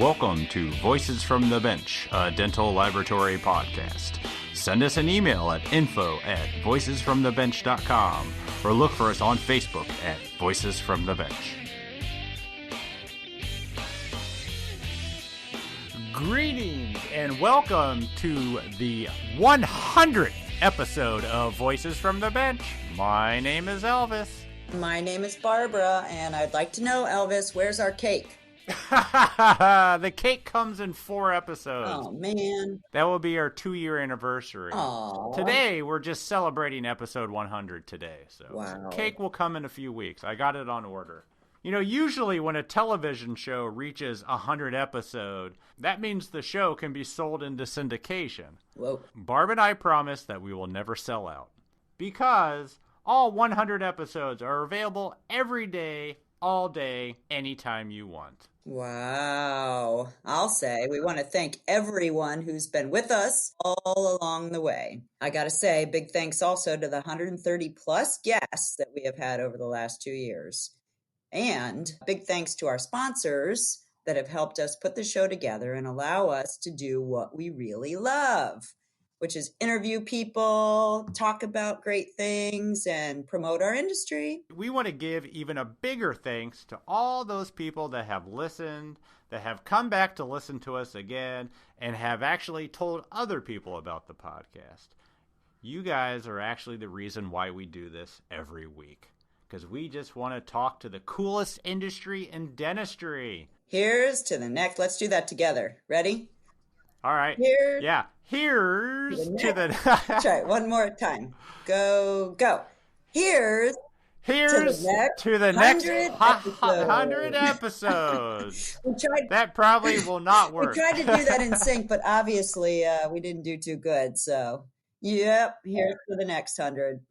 Welcome to Voices from the Bench, a dental laboratory podcast. Send us an email at info@voicesfromthebench.com or look for us on Facebook at Voices from the Bench. Greetings and welcome to the 100th episode of Voices from the Bench. My name is Elvis. My name is Barbara, and I'd like to know, Elvis, where's our cake? The cake comes in 4 episodes. Oh, man. That will be our 2-year anniversary. Aww. Today, we're just celebrating episode 100 today. So wow. Cake will come in a few weeks. I got it on order. You know, usually when a television show reaches 100 episodes, that means the show can be sold into syndication. Whoa. Barb and I promise that we will never sell out because all 100 episodes are available every day, all day, anytime you want. Wow. I'll say we want to thank everyone who's been with us all along the way. I got to say, big thanks also to the 130 plus guests that we have had over the last 2 years. And big thanks to our sponsors that have helped us put the show together and allow us to do what we really love, which is interview people, talk about great things, and promote our industry. We want to give even a bigger thanks to all those people that have listened, that have come back to listen to us again, and have actually told other people about the podcast. You guys are actually the reason why we do this every week, because we just want to talk to the coolest industry in dentistry. Here's to the next. Let's do that together. Ready? All right. Here's to the try it one more time. Go. Here's to the next 100 episodes. That probably will not work. We tried to do that in sync, but obviously we didn't do too good. So, yep, here's to the next 100.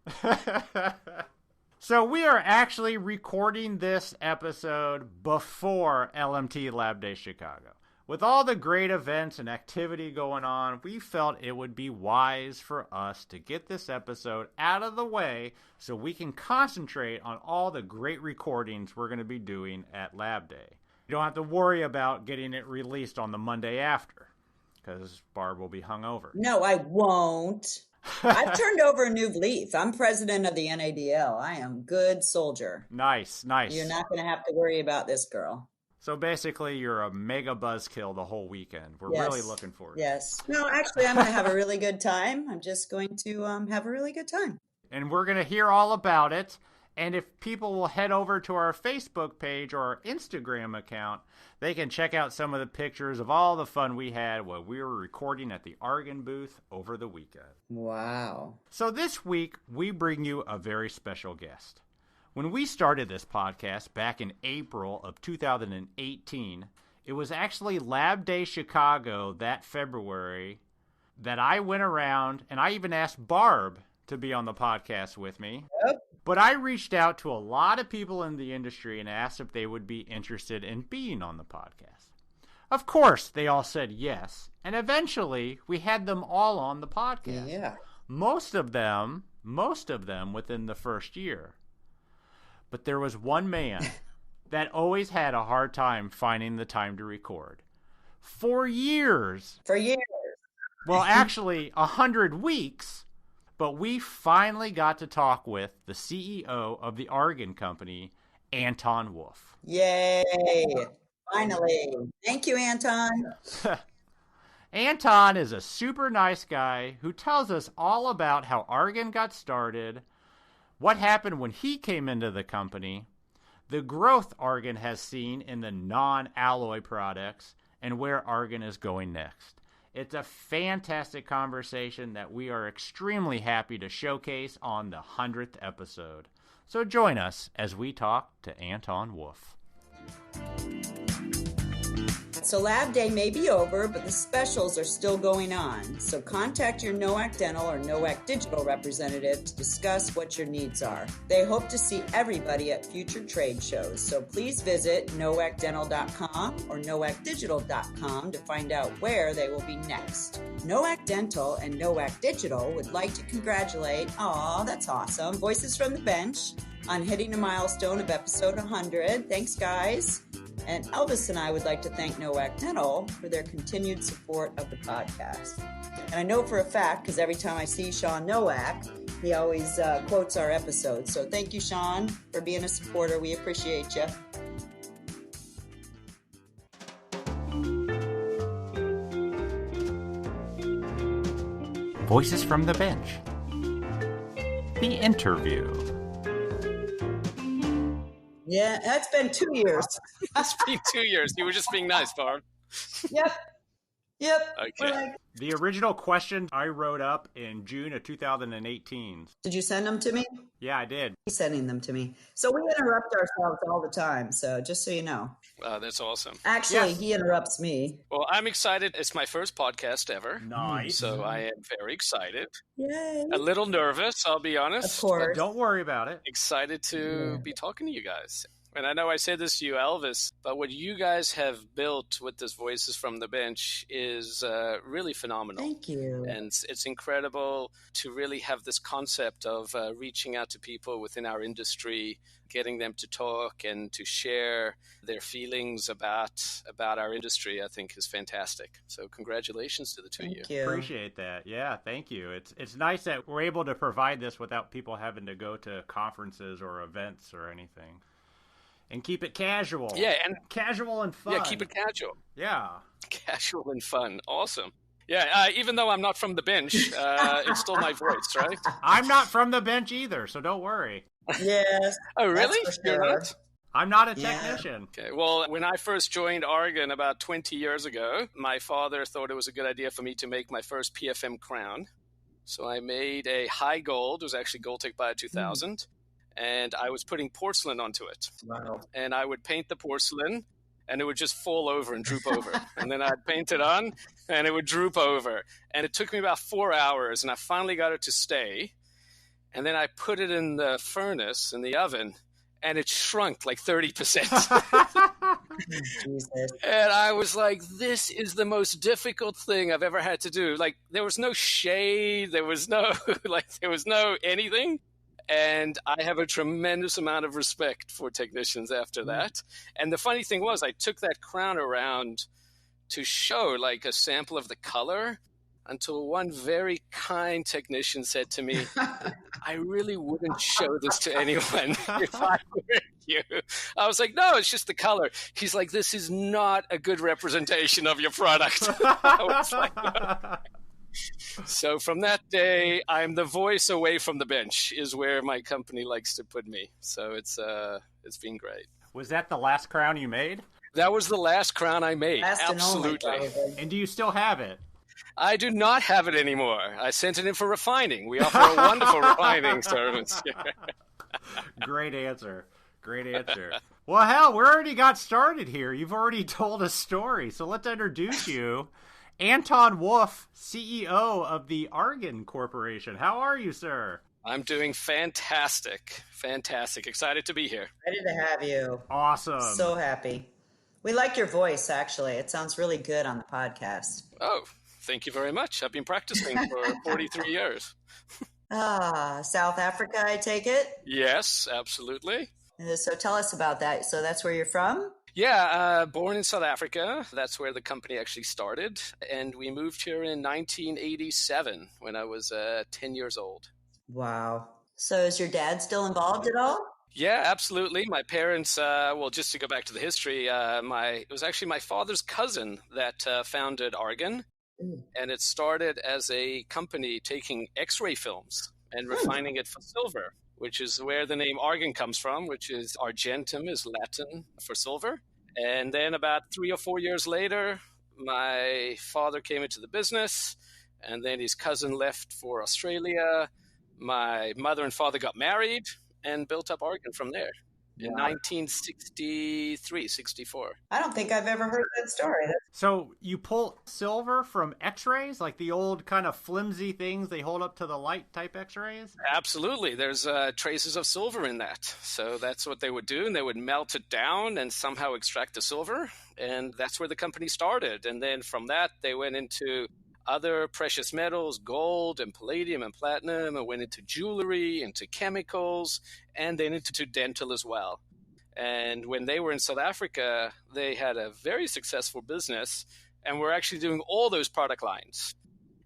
So we are actually recording this episode before LMT Lab Day Chicago. With all the great events and activity going on, we felt it would be wise for us to get this episode out of the way so we can concentrate on all the great recordings we're going to be doing at Lab Day. You don't have to worry about getting it released on the Monday after, because Barb will be hungover. No, I won't. I've turned over a new leaf. I'm president of the NADL. I am good soldier. Nice. You're not going to have to worry about this, girl. So basically, you're a mega buzzkill the whole weekend. We're really looking forward to it. Yes. No, actually, I'm going to have a really good time. I'm just going to have a really good time. And we're going to hear all about it. And if people will head over to our Facebook page or our Instagram account, they can check out some of the pictures of all the fun we had while we were recording at the Argen booth over the weekend. Wow. So this week, we bring you a very special guest. When we started this podcast back in April of 2018, it was actually Lab Day Chicago that February that I went around and I even asked Barb to be on the podcast with me. Yep. But I reached out to a lot of people in the industry and asked if they would be interested in being on the podcast. Of course, they all said yes, and eventually we had them all on the podcast. Yeah. Most of them within the first year. But there was one man that always had a hard time finding the time to record. For years. Well, actually, 100 weeks. But we finally got to talk with the CEO of the Argen company, Anton Woolf. Yay. Finally. Thank you, Anton. Anton is a super nice guy who tells us all about how Argen got started, what happened when he came into the company, the growth Argen has seen in the non-alloy products, and where Argen is going next. It's a fantastic conversation that we are extremely happy to showcase on the 100th episode. So join us as we talk to Anton Woolf. So Lab Day may be over, but the specials are still going on. So contact your NOAC Dental or NOAC Digital representative to discuss what your needs are. They hope to see everybody at future trade shows. So please visit noacdental.com or noacdigital.com to find out where they will be next. NOAC Dental and NOAC Digital would like to congratulate, that's awesome, Voices from the Bench on hitting a milestone of episode 100. Thanks, guys. And Elvis and I would like to thank Nowak Dental for their continued support of the podcast. And I know for a fact, because every time I see Sean Nowak, he always quotes our episodes. So thank you, Sean, for being a supporter. We appreciate you. Voices from the Bench. The interview. Yeah, that's been 2 years. It's been 2 years. You were just being nice, Barb. Yep. Okay. The original question I wrote up in June of 2018. Did you send them to me? Yeah, I did. He's sending them to me. So we interrupt ourselves all the time. So just so you know. That's awesome. Actually, Yes. He interrupts me. Well, I'm excited. It's my first podcast ever. Nice. So I am very excited. Yay. A little nervous, I'll be honest. Of course. Don't worry about it. Excited to be talking to you guys. And I know I said this to you, Elvis, but what you guys have built with this Voices from the Bench is really phenomenal. Thank you. And it's incredible to really have this concept of reaching out to people within our industry, getting them to talk and to share their feelings about our industry, I think is fantastic. So congratulations to the two of you. Thank you. Appreciate that. Yeah, thank you. It's nice that we're able to provide this without people having to go to conferences or events or anything. And keep it casual. Yeah, and casual and fun. Yeah, keep it casual. Yeah. Casual and fun. Awesome. Yeah, even though I'm not from the bench, it's still my voice, right? I'm not from the bench either, so don't worry. Yes. Oh, really? That's for You're sure. not? I'm not a Yeah. technician. Okay, well, when I first joined Argen about 20 years ago, my father thought it was a good idea for me to make my first PFM crown. So I made a high gold. It was actually Gold Tech Bio 2000. And I was putting porcelain onto it. Wow. And I would paint the porcelain, and it would just fall over and droop over. And then I'd paint it on, and it would droop over. And it took me about 4 hours, and I finally got it to stay. And then I put it in the furnace, in the oven, and it shrunk like 30%. Jesus. And I was like, this is the most difficult thing I've ever had to do. Like, there was no shade. There was no, anything. And I have a tremendous amount of respect for technicians after that. And the funny thing was, I took that crown around to show like a sample of the color until one very kind technician said to me, I really wouldn't show this to anyone if I were you. I was like, no, it's just the color. He's like, this is not a good representation of your product. I was like, no. So from that day, I'm the voice away from the bench is where my company likes to put me. So it's been great. Was that the last crown you made? That was the last crown I made. Last and only, Absolutely. probably. And do you still have it? I do not have it anymore. I sent it in for refining. We offer a wonderful refining service. Great answer. Great answer. Well, hell, we already got started here. You've already told a story. So let's introduce you. Anton Woolf, CEO of the Argen Corporation. How are you, sir? I'm doing fantastic. Fantastic. Excited to be here. Ready to have you. Awesome. So happy. We like your voice, actually. It sounds really good on the podcast. Oh, thank you very much. I've been practicing for 43 years. South Africa, I take it? Yes, absolutely. So tell us about that. So that's where you're from? Yeah, born in South Africa. That's where the company actually started. And we moved here in 1987 when I was 10 years old. Wow. So is your dad still involved at all? Yeah, absolutely. My parents, well, just to go back to the history, it was actually my father's cousin that founded Argen. And it started as a company taking X-ray films and refining it for silver, which is where the name Argen comes from, which is argentum is Latin for silver. And then about 3 or 4 years later, my father came into the business, and then his cousin left for Australia. My mother and father got married and built up Argen from there in 1963, 64. I don't think I've ever heard that story. So you pull silver from x-rays, like the old kind of flimsy things they hold up to the light type x-rays? Absolutely. There's traces of silver in that. So that's what they would do, and they would melt it down and somehow extract the silver. And that's where the company started. And then from that, they went into other precious metals, gold and palladium and platinum, and went into jewelry, into chemicals, and then into dental as well. And when they were in South Africa, they had a very successful business and were actually doing all those product lines.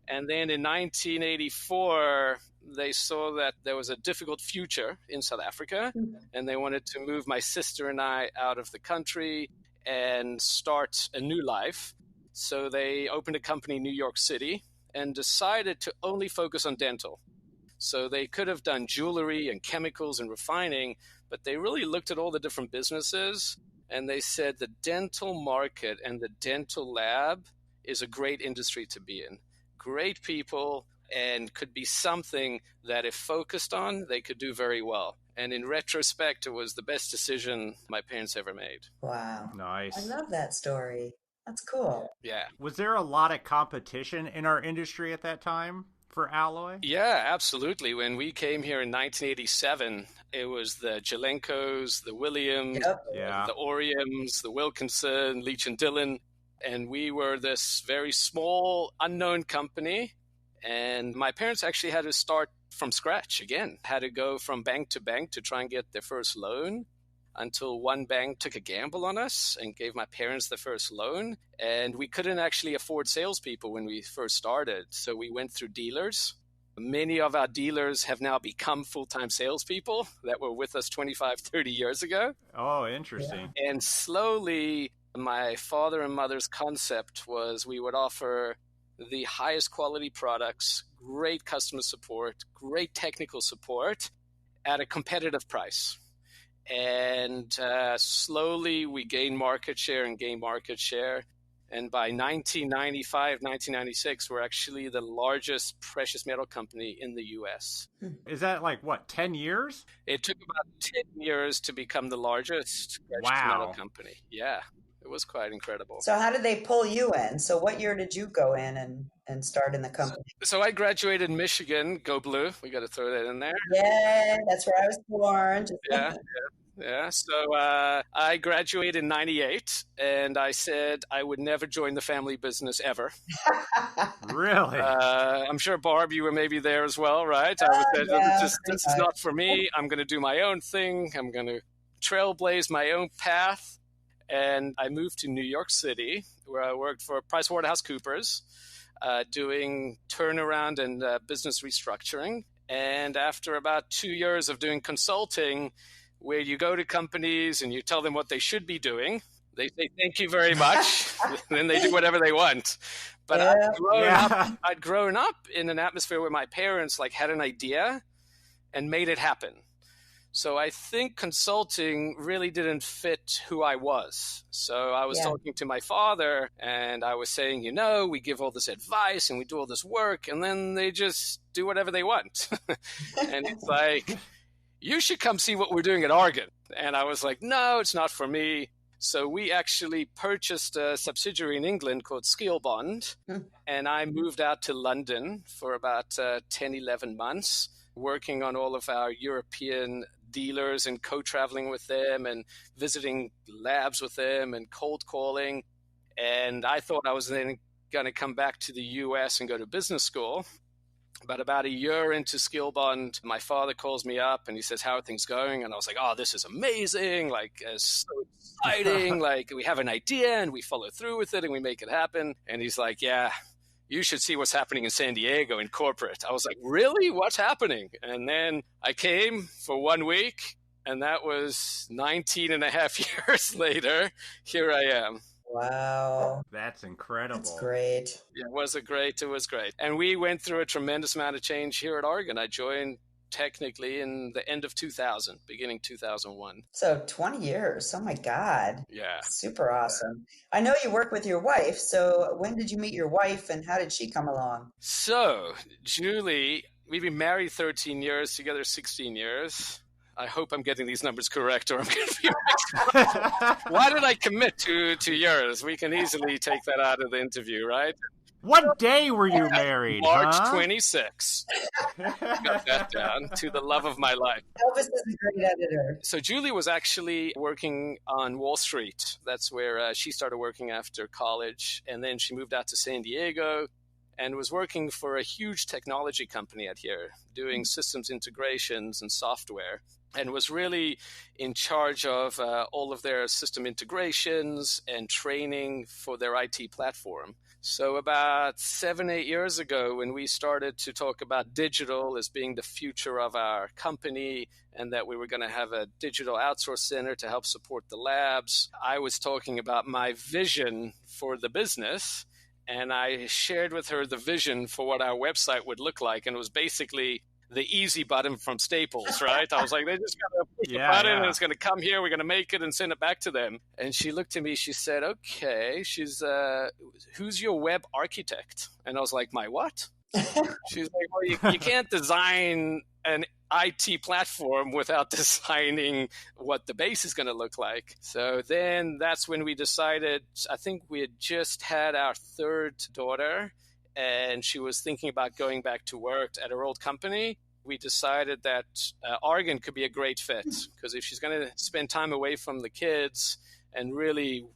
And then in 1984, they saw that there was a difficult future in South Africa, and they wanted to move my sister and I out of the country and start a new life. So they opened a company in New York City and decided to only focus on dental. So they could have done jewelry and chemicals and refining, but they really looked at all the different businesses and they said the dental market and the dental lab is a great industry to be in. Great people, and could be something that if focused on, they could do very well. And in retrospect, it was the best decision my parents ever made. Wow. Nice. I love that story. That's cool. Yeah. Was there a lot of competition in our industry at that time for alloy? Yeah, absolutely. When we came here in 1987, it was the Jelenkos, the Williams, Yeah. the Oriums, the Wilkinson, Leach and Dillon. And we were this very small, unknown company. And my parents actually had to start from scratch again, had to go from bank to try and get their first loan until one bank took a gamble on us and gave my parents the first loan. And we couldn't actually afford salespeople when we first started. So we went through dealers. Many of our dealers have now become full-time salespeople that were with us 25, 30 years ago. Oh, interesting. Yeah. And slowly, my father and mother's concept was we would offer the highest quality products, great customer support, great technical support at a competitive price. And slowly we gained market share. And by 1995, 1996, we're actually the largest precious metal company in the U.S. Is that like, what, 10 years? It took about 10 years to become the largest precious metal company. Yeah, it was quite incredible. So how did they pull you in? So what year did you go in and start in the company? So I graduated in Michigan. Go Blue. We got to throw that in there. Yeah, that's where I was born. Yeah. So I graduated in 98, and I said I would never join the family business ever. Really? I'm sure, Barb, you were maybe there as well, right? I was this is not for me. I'm going to do my own thing. I'm going to trailblaze my own path. And I moved to New York City, where I worked for PricewaterhouseCoopers, doing turnaround and business restructuring. And after about 2 years of doing consulting, where you go to companies and you tell them what they should be doing, they say thank you very much, then they do whatever they want. But I'd grown up in an atmosphere where my parents had an idea and made it happen. So I think consulting really didn't fit who I was. So I was talking to my father and I was saying, we give all this advice and we do all this work and then they just do whatever they want. And it's like, you should come see what we're doing at Argen. And I was like, no, it's not for me. So we actually purchased a subsidiary in England called Skillbond. And I moved out to London for about 10, 11 months, working on all of our European dealers and co-traveling with them and visiting labs with them and cold calling. And I thought I was then going to come back to the US and go to business school. But about a year into Skillbond, my father calls me up and he says, how are things going? And I was like, oh, this is amazing. It's so exciting. We have an idea and we follow through with it and we make it happen. And he's like, yeah, you should see what's happening in San Diego in corporate. I was like, really? What's happening? And then I came for 1 week, and that was 19 and a half years later. Here I am. Wow. That's incredible. That's great. Yeah, it was great. And we went through a tremendous amount of change here at Argen. I joined technically in the end of 2000, beginning 2001. So 20 years. Oh my God. Yeah. Super awesome. I know you work with your wife. So when did you meet your wife and how did she come along? So Julie, we've been married 13 years, together 16 years. I hope I'm getting these numbers correct or I'm going to be Why did I commit to 2 years? We can easily take that out of the interview, right? What day were you married? March 26. Got that down. To the love of my life. Elvis is a great editor. So Julie was actually working on Wall Street. That's where she started working after college. And then she moved out to San Diego. and was working for a huge technology company out here doing systems integrations and software, and was really in charge of all of their system integrations and training for their IT platform. So about 7-8 years ago, when we started to talk about digital as being the future of our company and that we were going to have a digital outsource center to help support the labs, I was talking about my vision for the business. And I shared with her the vision for what our website would look like. And it was basically the easy button from Staples, right? I was like, they just got to push the button and it's going to come here. We're going to make it and send it back to them. And she looked at me. She said, okay, who's your web architect? And I was like, my what? She's like, well, you can't design an IT platform without designing what the base is going to look like. So then that's when we decided, I think we had just had our third daughter, and she was thinking about going back to work at her old company. We decided that Argen could be a great fit, because if she's going to spend time away from the kids and really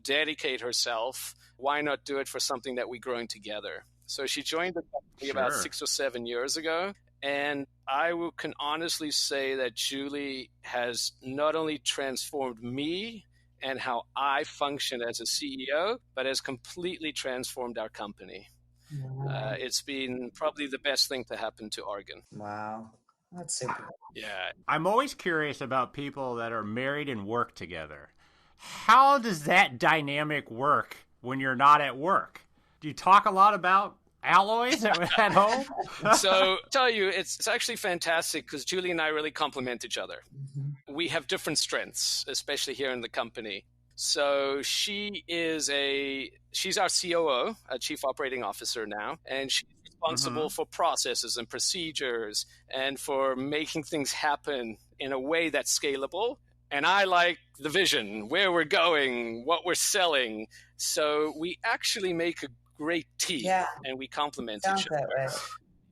dedicate herself, why not do it for something that we're growing together? So she joined the company about 6 or 7 years ago. And I can honestly say that Julie has not only transformed me and how I function as a CEO, but has completely transformed our company. Wow. It's been probably the best thing to happen to Argen. Wow. That's super. Yeah. I'm always curious about people that are married and work together. How does that dynamic work when you're not at work? Do you talk a lot about alloys at home? So I'll tell you, it's actually fantastic because Julie and I really complement each other. Mm-hmm. We have different strengths, especially here in the company. So she's our COO, a Chief Operating Officer now, and she's responsible for processes and procedures and for making things happen in a way that's scalable. And I like the vision, where we're going, what we're selling. So we actually make a great team, and we complement each other.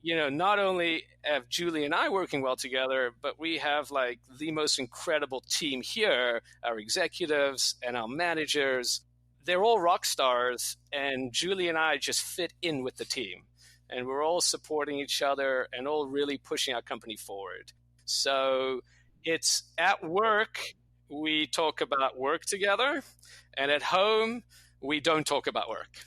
You know, not only have Julie and I working well together, but we have like the most incredible team here, our executives and our managers. They're all rock stars, and Julie and I just fit in with the team. And we're all supporting each other and all really pushing our company forward. So it's at work, we talk about work together, and at home, we don't talk about work.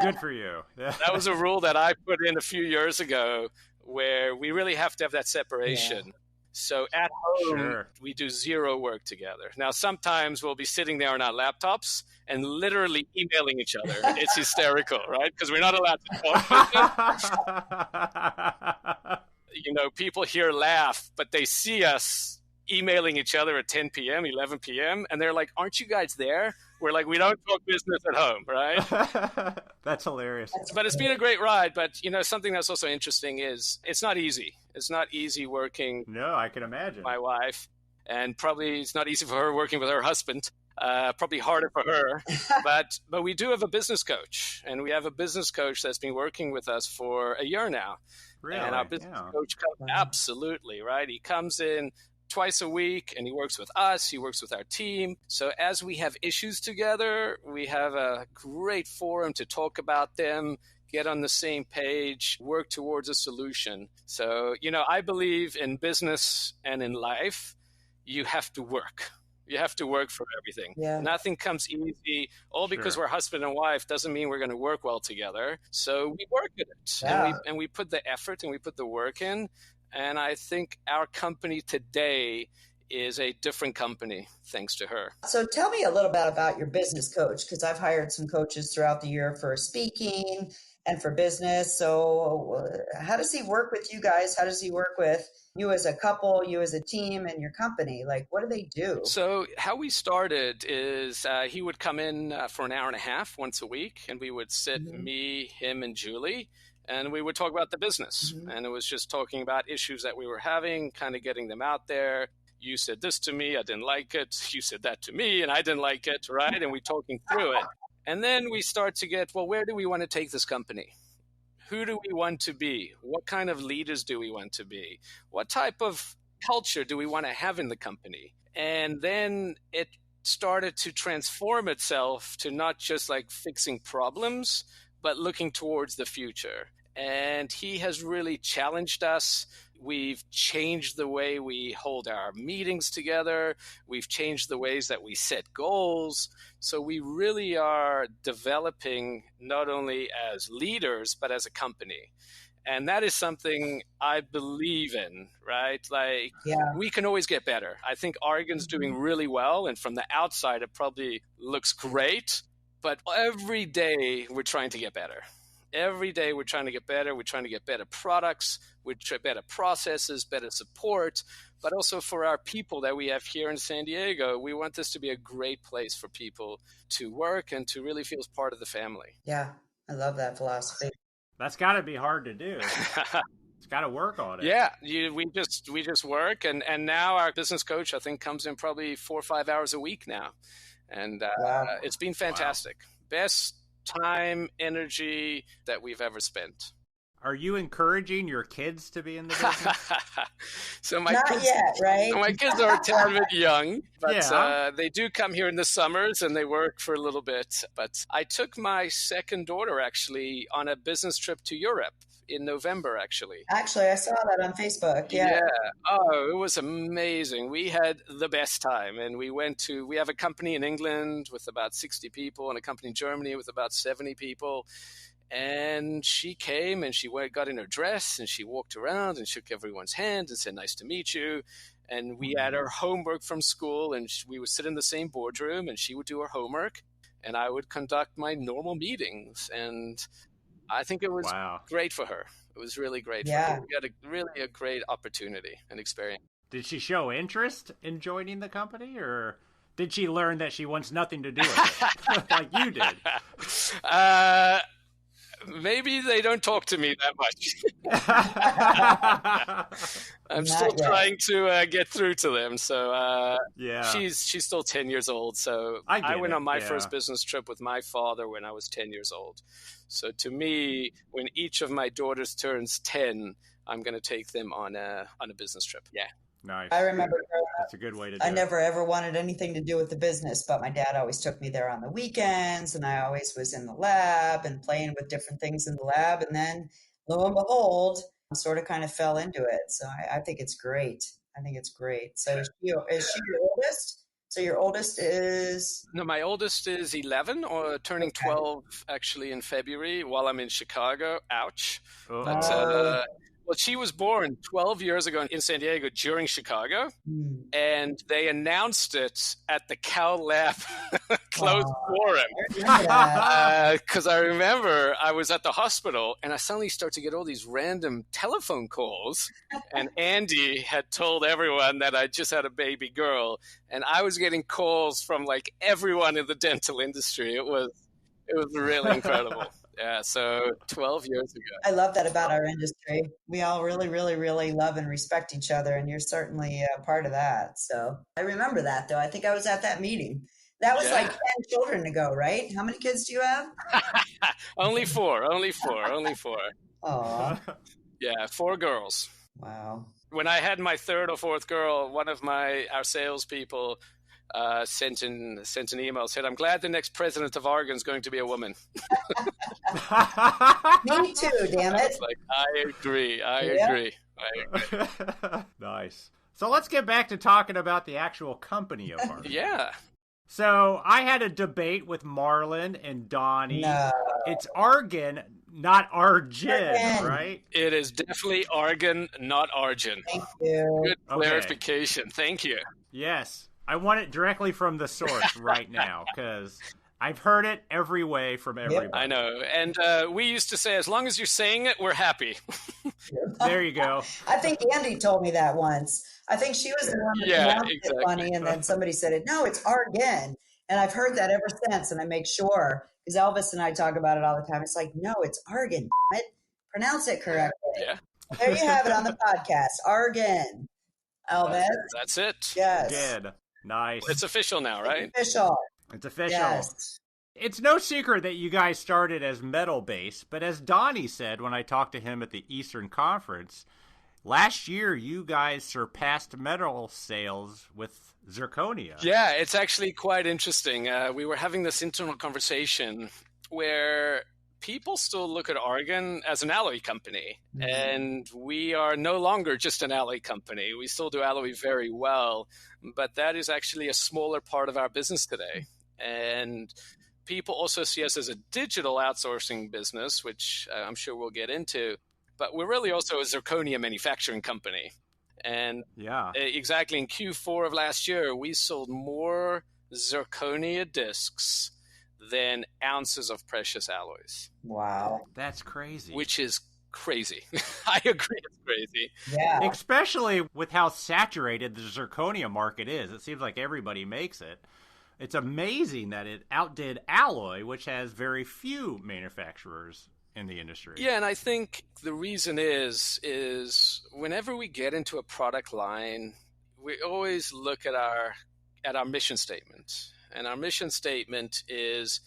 Good for you. That was a rule that I put in a few years ago where we really have to have that separation. Yeah. So at home, we do zero work together. Now, sometimes we'll be sitting there on our laptops and literally emailing each other. It's hysterical, right? Because we're not allowed to talk. You know, people here laugh, but they see us emailing each other at 10 p.m., 11 p.m., and they're like, aren't you guys there? We're like, we don't talk business at home, right? That's hilarious. But it's been a great ride. But, you know, something that's also interesting is it's not easy. It's not easy working. No, I can imagine. With my wife. And probably it's not easy for her working with her husband. Probably harder for her. But we do have a business coach. And we have a business coach that's been working with us for a year now. Really? And our business coach comes, absolutely, right? He comes in twice a week, and he works with us, he works with our team. So as we have issues together, we have a great forum to talk about them, get on the same page, work towards a solution. So, you know, I believe in business and in life, you have to work. You have to work for everything. Yeah. Nothing comes easy. All because we're husband and wife doesn't mean we're going to work well together. So we work at it, and we put the effort and we put the work in. And I think our company today is a different company thanks to her. So tell me a little bit about your business coach, because I've hired some coaches throughout the year for speaking and for business. So how does he work with you guys? How does he work with you as a couple, you as a team, and your company? Like, what do they do? So how we started is he would come in for an hour and a half once a week, and we would sit, me, him, and Julie, and we would talk about the business. And it was just talking about issues that we were having, kind of getting them out there. You said this to me, I didn't like it. You said that to me, and I didn't like it, right? And we talking through it. And then we start to get, well, where do we want to take this company? Who do we want to be? What kind of leaders do we want to be? What type of culture do we want to have in the company? And then it started to transform itself to not just like fixing problems, but looking towards the future. And he has really challenged us. We've changed the way we hold our meetings together. We've changed the ways that we set goals. So we really are developing not only as leaders, but as a company. And that is something I believe in, right? Like, we can always get better. I think Argen's doing really well. And from the outside, it probably looks great. But every day, we're trying to get better. Every day, we're trying to get better. We're trying to get better products, better processes, better support. But also for our people that we have here in San Diego, we want this to be a great place for people to work and to really feel as part of the family. Yeah, I love that philosophy. That's got to be hard to do. It's got to work on it. Yeah, we just work, and now our business coach, I think, comes in probably 4 or 5 hours a week now, and it's been fantastic. Wow. Best time, energy that we've ever spent. Are you encouraging your kids to be in the business? Not yet, right? My kids are a tad bit young, but they do come here in the summers and they work for a little bit. But I took my second daughter actually on a business trip to Europe in November, actually. Actually, I saw that on Facebook. Yeah. Oh, it was amazing. We had the best time. And we have a company in England with about 60 people and a company in Germany with about 70 people. And she came and she got in her dress and she walked around and shook everyone's hand and said, "Nice to meet you." And we had her homework from school and we would sit in the same boardroom and she would do her homework and I would conduct my normal meetings. And I think it was great for her. It was really great for her. We had a great opportunity and experience. Did she show interest in joining the company, or did she learn that she wants nothing to do with it like you did? Maybe they don't talk to me that much. I'm still trying to get through to them. So she's still 10 years old. So I went on my first business trip with my father when I was 10 years old. So to me, when each of my daughters turns 10, I'm going to take them on a business trip. Yeah. Nice. I remember that's a good way to do I never ever wanted anything to do with the business, but my dad always took me there on the weekends and I always was in the lab and playing with different things in the lab. And then lo and behold, I sort of kind of fell into it. So I think it's great. So is she your oldest? So your oldest is? No, my oldest is 11 or turning 12 actually in February while I'm in Chicago. Ouch. But, well, she was born 12 years ago in San Diego during Chicago, and they announced it at the Cow Lab closed forum. Because I remember I was at the hospital, and I suddenly start to get all these random telephone calls, and Andy had told everyone that I just had a baby girl, and I was getting calls from like everyone in the dental industry. It was really incredible. Yeah, so 12 years ago. I love that about our industry. We all really, really, really love and respect each other, and you're certainly a part of that. So I remember that, though. I think I was at that meeting. That was like 10 children ago, right? How many kids do you have? Only four. Aw. Yeah, 4 girls. Wow. When I had my third or fourth girl, one of our salespeople sent an email, said, "I'm glad the next president of Argen is going to be a woman." Me too, damn it. I agree. Nice. So let's get back to talking about the actual company of Argen. Yeah. So I had a debate with Marlon and Donnie. No. It's Argen, not Argen, right? It is definitely Argen, not Argen. Thank you. Good clarification. Thank you. Yes. I want it directly from the source right now, because I've heard it every way from everybody. I know. And we used to say, as long as you're saying it, we're happy. There you go. I think Andy told me that once. I think she was the one that pronounced it funny, and then somebody said it. No, it's Argen. And I've heard that ever since, and I make sure, because Elvis and I talk about it all the time. It's like, no, it's Argen. Pronounce it correctly. Yeah. There you have it on the podcast. Argen. Elvis. That's it. Yes. Good. Nice. It's official now, right? It's official. Yes. It's no secret that you guys started as metal based, but as Donnie said when I talked to him at the Eastern Conference, last year you guys surpassed metal sales with zirconia. Yeah, it's actually quite interesting. We were having this internal conversation where people still look at Argen as an alloy company, Mhm. and we are no longer just an alloy company. We still do alloy very well, but that is actually a smaller part of our business today. And people also see us as a digital outsourcing business, which I'm sure we'll get into, but we're really also a zirconia manufacturing company. And exactly in Q4 of last year, we sold more zirconia discs than ounces of precious alloys. Wow. That's crazy. Which is crazy. I agree, it's crazy. Yeah. Especially with how saturated the zirconia market is. It seems like everybody makes it. It's amazing that it outdid alloy, which has very few manufacturers in the industry. Yeah, and I think the reason is whenever we get into a product line, we always look at our mission statement. And our mission statement is,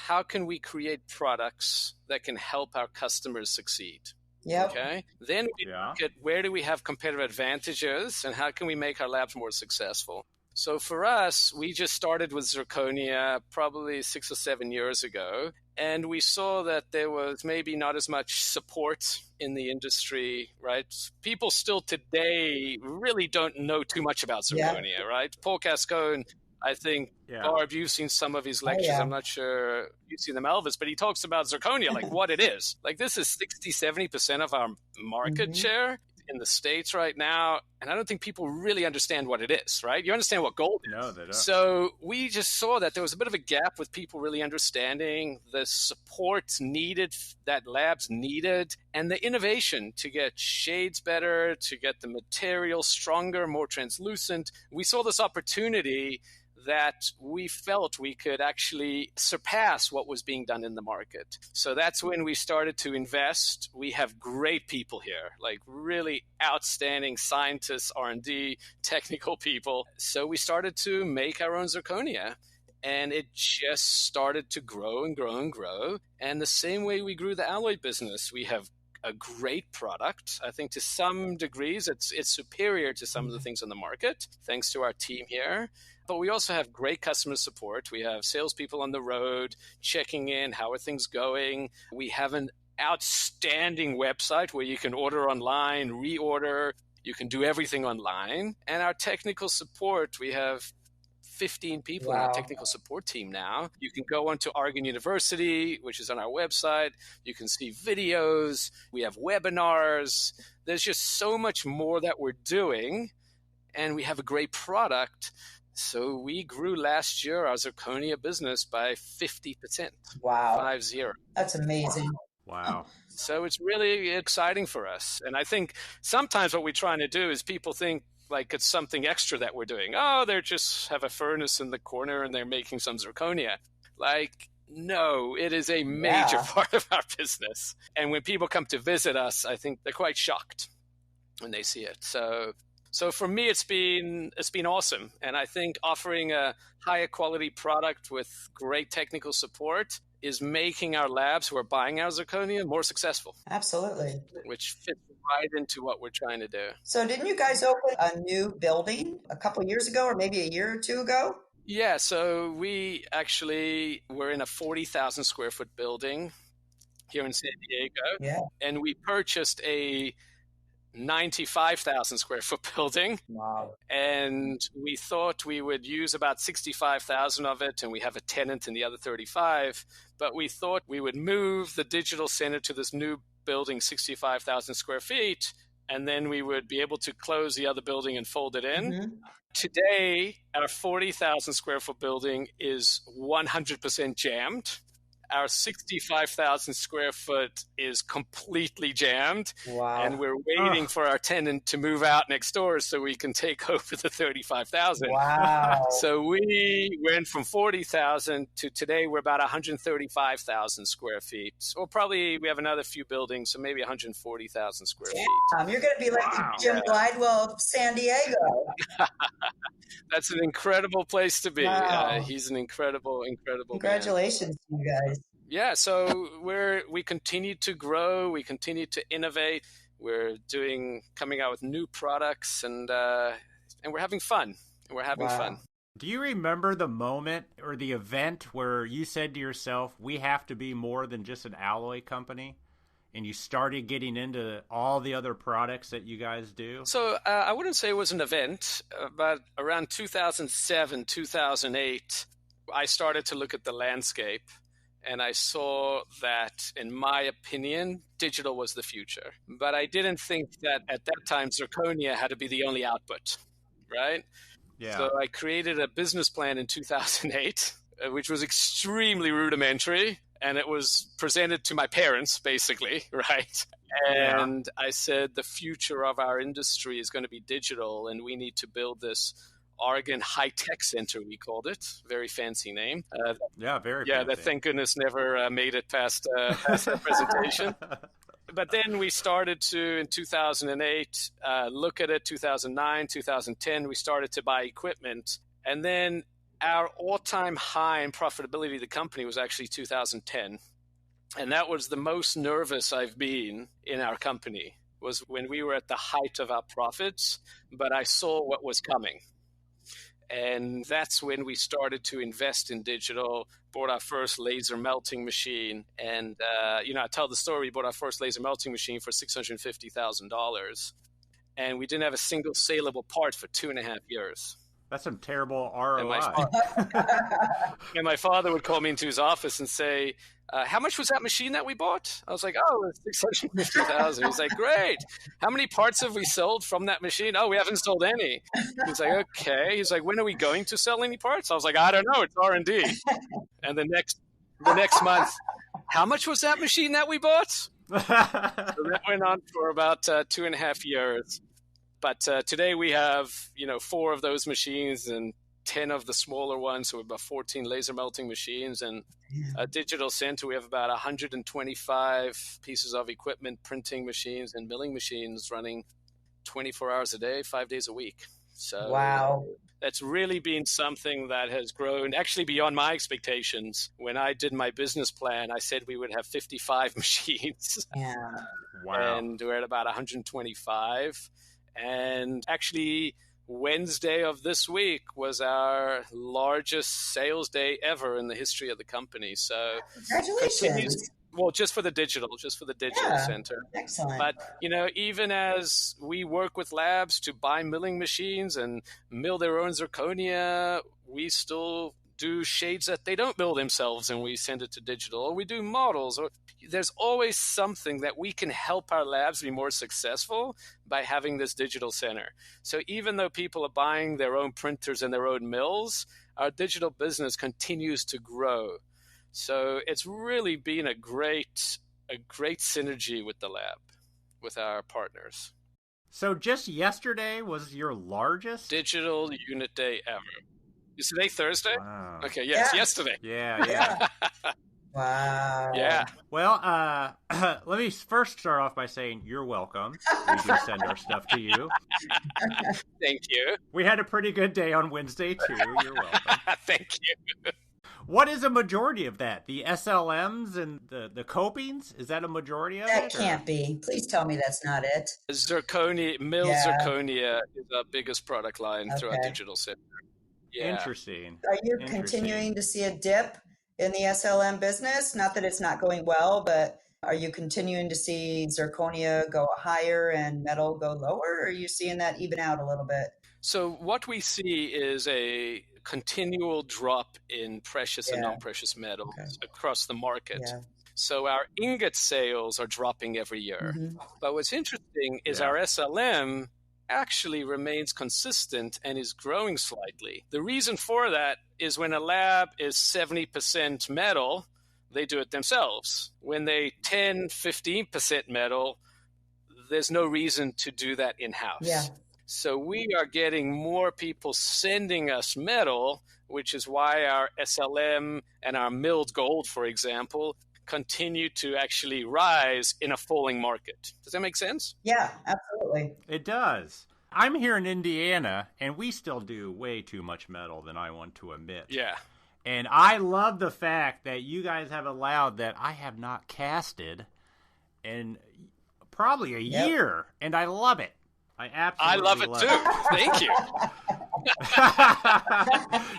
how can we create products that can help our customers succeed? Yep. Okay. Then we look at where do we have competitive advantages and how can we make our labs more successful? So for us, we just started with zirconia probably 6 or 7 years ago, and we saw that there was maybe not as much support in the industry, right? People still today really don't know too much about zirconia, right? Paul Cascone, I think, Barb, you've seen some of his lectures. I'm not sure you've seen them, Elvis, but he talks about zirconia, like what it is. Like this is 60, 70% of our market share in the States right now. And I don't think people really understand what it is, right? You understand what gold is. No, they don't. So we just saw that there was a bit of a gap with people really understanding the support needed, that labs needed, and the innovation to get shades better, to get the material stronger, more translucent. We saw this opportunity that we felt we could actually surpass what was being done in the market. So that's when we started to invest. We have great people here, like really outstanding scientists, R&D, technical people. So we started to make our own zirconia. And it just started to grow and grow and grow. And the same way we grew the alloy business, we have a great product. I think to some degrees, it's superior to some of the things on the market, thanks to our team here. But we also have great customer support. We have salespeople on the road checking in. How are things going? We have an outstanding website where you can order online, reorder. You can do everything online. And our technical support, we have 15 people in our technical support team now. You can go onto Argen University, which is on our website. You can see videos. We have webinars. There's just so much more that we're doing, and we have a great product. So we grew last year our zirconia business by 50%. Wow. 50. That's amazing. Wow. So it's really exciting for us. And I think sometimes what we're trying to do is people think like it's something extra that we're doing. Oh, they just have a furnace in the corner and they're making some zirconia. Like, no, it is a major part of our business. And when people come to visit us, I think they're quite shocked when they see it. So for me, it's been awesome. And I think offering a higher quality product with great technical support is making our labs who are buying our zirconia more successful. Absolutely. Which fits right into what we're trying to do. So didn't you guys open a new building a couple of years ago or maybe a year or two ago? Yeah, so we actually were in a 40,000 square foot building here in San Diego. Yeah. And we purchased a 95,000 square foot building. Wow. And we thought we would use about 65,000 of it, and we have a tenant in the other 35. But we thought we would move the digital center to this new building, 65,000 square feet, and then we would be able to close the other building and fold it in. Mm-hmm. Today, our 40,000 square foot building is 100% jammed. Our 65,000 square foot is completely jammed. Wow. And we're waiting for our tenant to move out next door so we can take over the 35,000. Wow. So we went from 40,000 to today we're about 135,000 square feet. So we have another few buildings, so maybe 140,000 square feet. You're going to be like Jim Glidewell of San Diego. That's an incredible place to be. Wow. He's an incredible Congratulations to you guys. Yeah, so we continue to grow, we continue to innovate, we're coming out with new products, and we're having fun. Fun. Do you remember the moment or the event where you said to yourself, we have to be more than just an alloy company? And you started getting into all the other products that you guys do? So I wouldn't say it was an event, but around 2007, 2008, I started to look at the landscape. And I saw that, in my opinion, digital was the future. But I didn't think that at that time, zirconia had to be the only output, right? Yeah. So I created a business plan in 2008, which was extremely rudimentary. And it was presented to my parents, basically, right? And I said, the future of our industry is going to be digital, and we need to build this Argen high-tech center, we called it. Very fancy name. Very Yeah, fancy. that thank goodness never made it past that presentation. But then we started to, in 2008, look at it. 2009, 2010, we started to buy equipment. And then our all-time high in profitability of the company was actually 2010. And that was the most nervous I've been in our company, was when we were at the height of our profits, but I saw what was coming. And that's when we started to invest in digital, bought our first laser melting machine. And, I tell the story, we bought our first laser melting machine for $650,000. And we didn't have a single saleable part for 2.5 years. That's some terrible ROI. And my father would call me into his office and say, how much was that machine that we bought? I was like, oh, $650,000. He's like, great. How many parts have we sold from that machine? Oh, we haven't sold any. He's like, okay. He's like, when are we going to sell any parts? I was like, I don't know. It's R&D. And the next month, how much was that machine that we bought? So that went on for about 2.5 years. But today we have, 4 of those machines and 10 of the smaller ones, so about 14 laser melting machines. And a digital center, we have about 125 pieces of equipment, printing machines and milling machines running 24 hours a day, 5 days a week. So wow. That's really been something that has grown actually beyond my expectations. When I did my business plan, I said we would have 55 machines. Yeah. Wow. And we're at about 125. And actually, Wednesday of this week was our largest sales day ever in the history of the company. So congratulations. Well, just for the digital center. Excellent. But, even as we work with labs to buy milling machines and mill their own zirconia, we still do shades that they don't mill themselves and we send it to digital, or we do models, or there's always something that we can help our labs be more successful by having this digital center. So even though people are buying their own printers and their own mills, our digital business continues to grow. So it's really been a great synergy with the lab, with our partners. So just yesterday was your largest digital unit day ever. Is today Thursday? Wow. Okay, yes, Yeah. Yesterday. Yeah. Wow. Yeah. Well, let me first start off by saying you're welcome. We do send our stuff to you. Thank you. We had a pretty good day on Wednesday, too. You're welcome. Thank you. What is a majority of that? The SLMs and the copings? Is that a majority of That it? can't be. Please tell me that's not it. Zirconia, milled zirconia is our biggest product line through our Okay. digital center. Yeah. Interesting. Are you continuing to see a dip in the SLM business? Not that it's not going well, but are you continuing to see zirconia go higher and metal go lower? Or are you seeing that even out a little bit? So what we see is a continual drop in precious and non-precious metals across the market. Yeah. So our ingot sales are dropping every year. Mm-hmm. But what's interesting is our SLM actually remains consistent and is growing slightly. The reason for that is when a lab is 70% metal, they do it themselves. When they 10, 15% metal, there's no reason to do that in-house. Yeah. So we are getting more people sending us metal, which is why our SLM and our milled gold, for example, continue to actually rise in a falling market. Does that make sense? Yeah, absolutely. It does. I'm here in Indiana, and we still do way too much metal than I want to admit. Yeah. And I love the fact that you guys have allowed that I have not casted in probably a year, and I love it. I absolutely love it too. Thank you.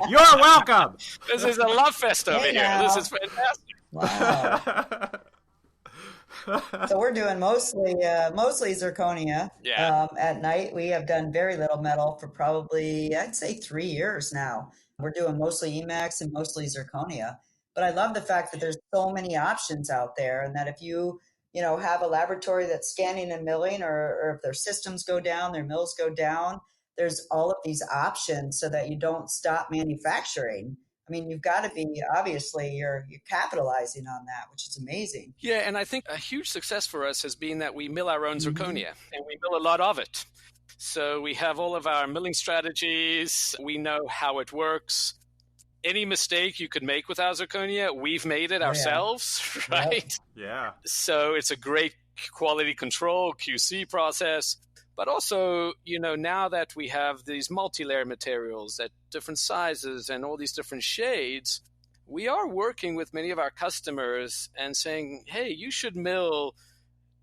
You're welcome. This is a love fest over Hey here. now. This is fantastic. Wow. So we're doing mostly zirconia. Yeah. At night, we have done very little metal for probably, I'd say, 3 years now. We're doing mostly Emax and mostly zirconia. But I love the fact that there's so many options out there, and that if you have a laboratory that's scanning and milling, or if their systems go down, their mills go down, there's all of these options so that you don't stop manufacturing. I mean, you've got to be, obviously, you're capitalizing on that, which is amazing. Yeah, and I think a huge success for us has been that we mill our own zirconia, and we mill a lot of it. So we have all of our milling strategies. We know how it works. Any mistake you could make with our zirconia, we've made it ourselves, right? Yeah. So it's a great quality control, QC process. But also, now that we have these multi-layer materials at different sizes and all these different shades, we are working with many of our customers and saying, hey, you should mill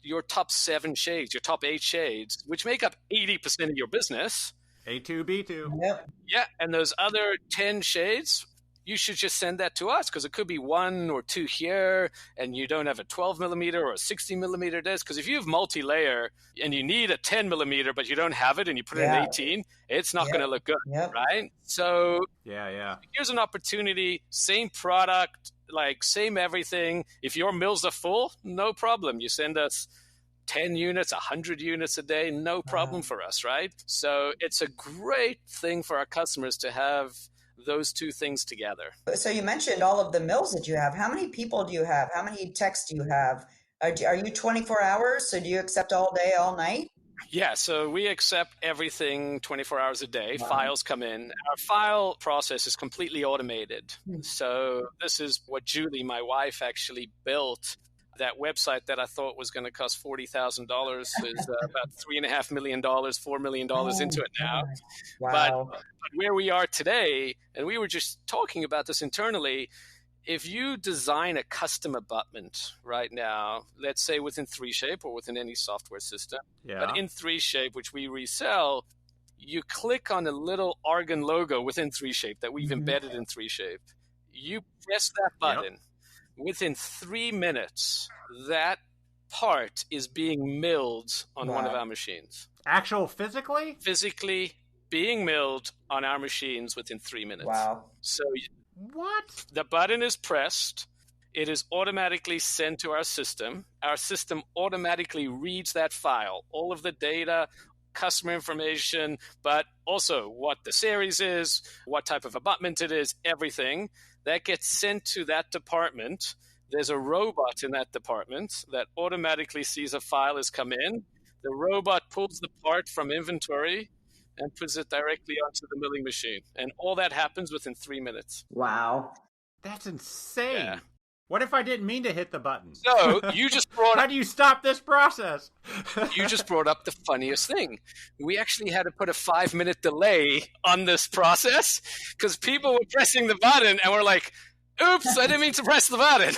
your top 7 shades, your top 8 shades, which make up 80% of your business. A2, B2. Yep. Yeah, and those other 10 shades, you should just send that to us, because it could be 1 or 2 here, and you don't have a 12 millimeter or a 60 millimeter disc. Because if you have multi-layer and you need a 10 millimeter, but you don't have it, and you put it in 18, it's not going to look good, right? So here's an opportunity, same product, like same everything. If your mills are full, no problem. You send us 10 units, 100 units a day, no problem for us, right? So it's a great thing for our customers to have those two things together. So you mentioned all of the mills that you have. How many people do you have? How many techs do you have? Are you 24 hours? So do you accept all day, all night? Yeah, so we accept everything 24 hours a day. Wow. Files come in. Our file process is completely automated. So this is what Julie, my wife, actually built. That website that I thought was going to cost $40,000 is about $3.5 million, $4 million into it now. Wow. But where we are today, and we were just talking about this internally, if you design a custom abutment right now, let's say within 3Shape or within any software system, but in 3Shape, which we resell, you click on the little Argen logo within 3Shape that we've embedded in 3Shape. You press that button. Within 3 minutes, that part is being milled on one of our machines. Actual physically? Physically being milled on our machines within 3 minutes. Wow. So what? The button is pressed. It is automatically sent to our system. Our system automatically reads that file, all of the data, customer information, but also what the series is, what type of abutment it is, everything. That gets sent to that department. There's a robot in that department that automatically sees a file has come in. The robot pulls the part from inventory and puts it directly onto the milling machine. And all that happens within 3 minutes. Wow. That's insane. Yeah. What if I didn't mean to hit the button? So you just brought How do you stop this process? You just brought up the funniest thing. We actually had to put a 5-minute delay on this process because people were pressing the button and we're like, oops, I didn't mean to press the button.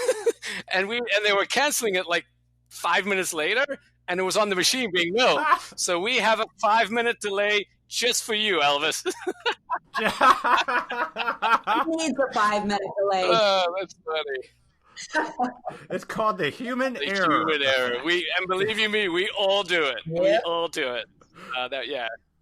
and they were canceling it like 5 minminutes later, and it was on the machine being milled. So we have a 5-minute delay just for you, Elvis. He needs a 5-minute delay. Oh, that's funny. It's called the human error. Human error. And believe you me, we all do it. Yep. We all do it.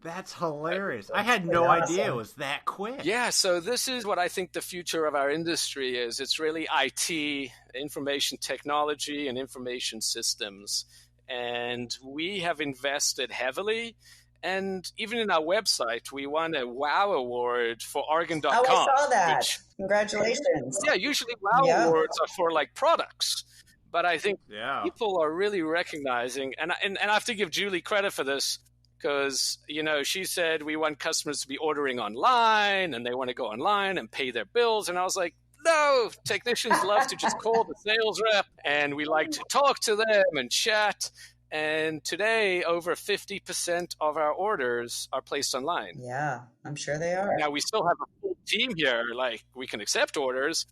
That's hilarious. I had no idea it was that quick. Yeah, so this is what I think the future of our industry is. It's really IT, information technology, and information systems. And we have invested heavily. And even in our website, we won a WOW award for Argen.com. Oh, I saw that. Congratulations. Yeah, usually WOW awards are for like products. But I think people are really recognizing, and I have to give Julie credit for this, because, she said we want customers to be ordering online and they want to go online and pay their bills. And I was like, no, technicians love to just call the sales rep and we like to talk to them and chat. And today, over 50% of our orders are placed online. Yeah, I'm sure they are. Now, we still have a full team here. Like, we can accept orders,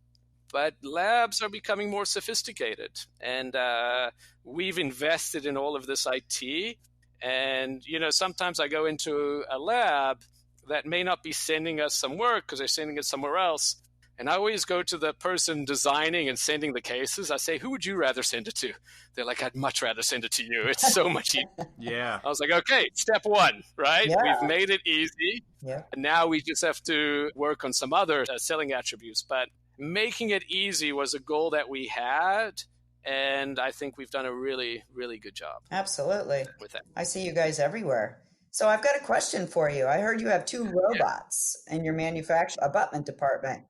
but labs are becoming more sophisticated. And we've invested in all of this IT. And, sometimes I go into a lab that may not be sending us some work because they're sending it somewhere else. And I always go to the person designing and sending the cases. I say, who would you rather send it to? They're like, I'd much rather send it to you. It's so much easier. Yeah. I was like, okay, step one, right? Yeah. We've made it easy. Yeah. And now we just have to work on some other selling attributes. But making it easy was a goal that we had. And I think we've done a really, really good job. Absolutely. With that. I see you guys everywhere. So I've got a question for you. I heard you have 2 robots in your manufacturing abutment department.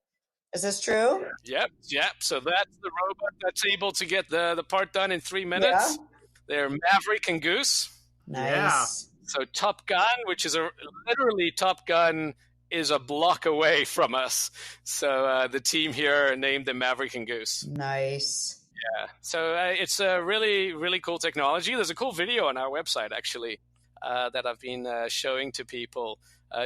Is this true? Yep. So that's the robot that's able to get the part done in 3 minutes. Yeah. They're Maverick and Goose. Nice. Yeah. So Top Gun, which is literally Top Gun is a block away from us. So the team here named them Maverick and Goose. Nice. Yeah. So it's a really, really cool technology. There's a cool video on our website, actually, that I've been showing to people,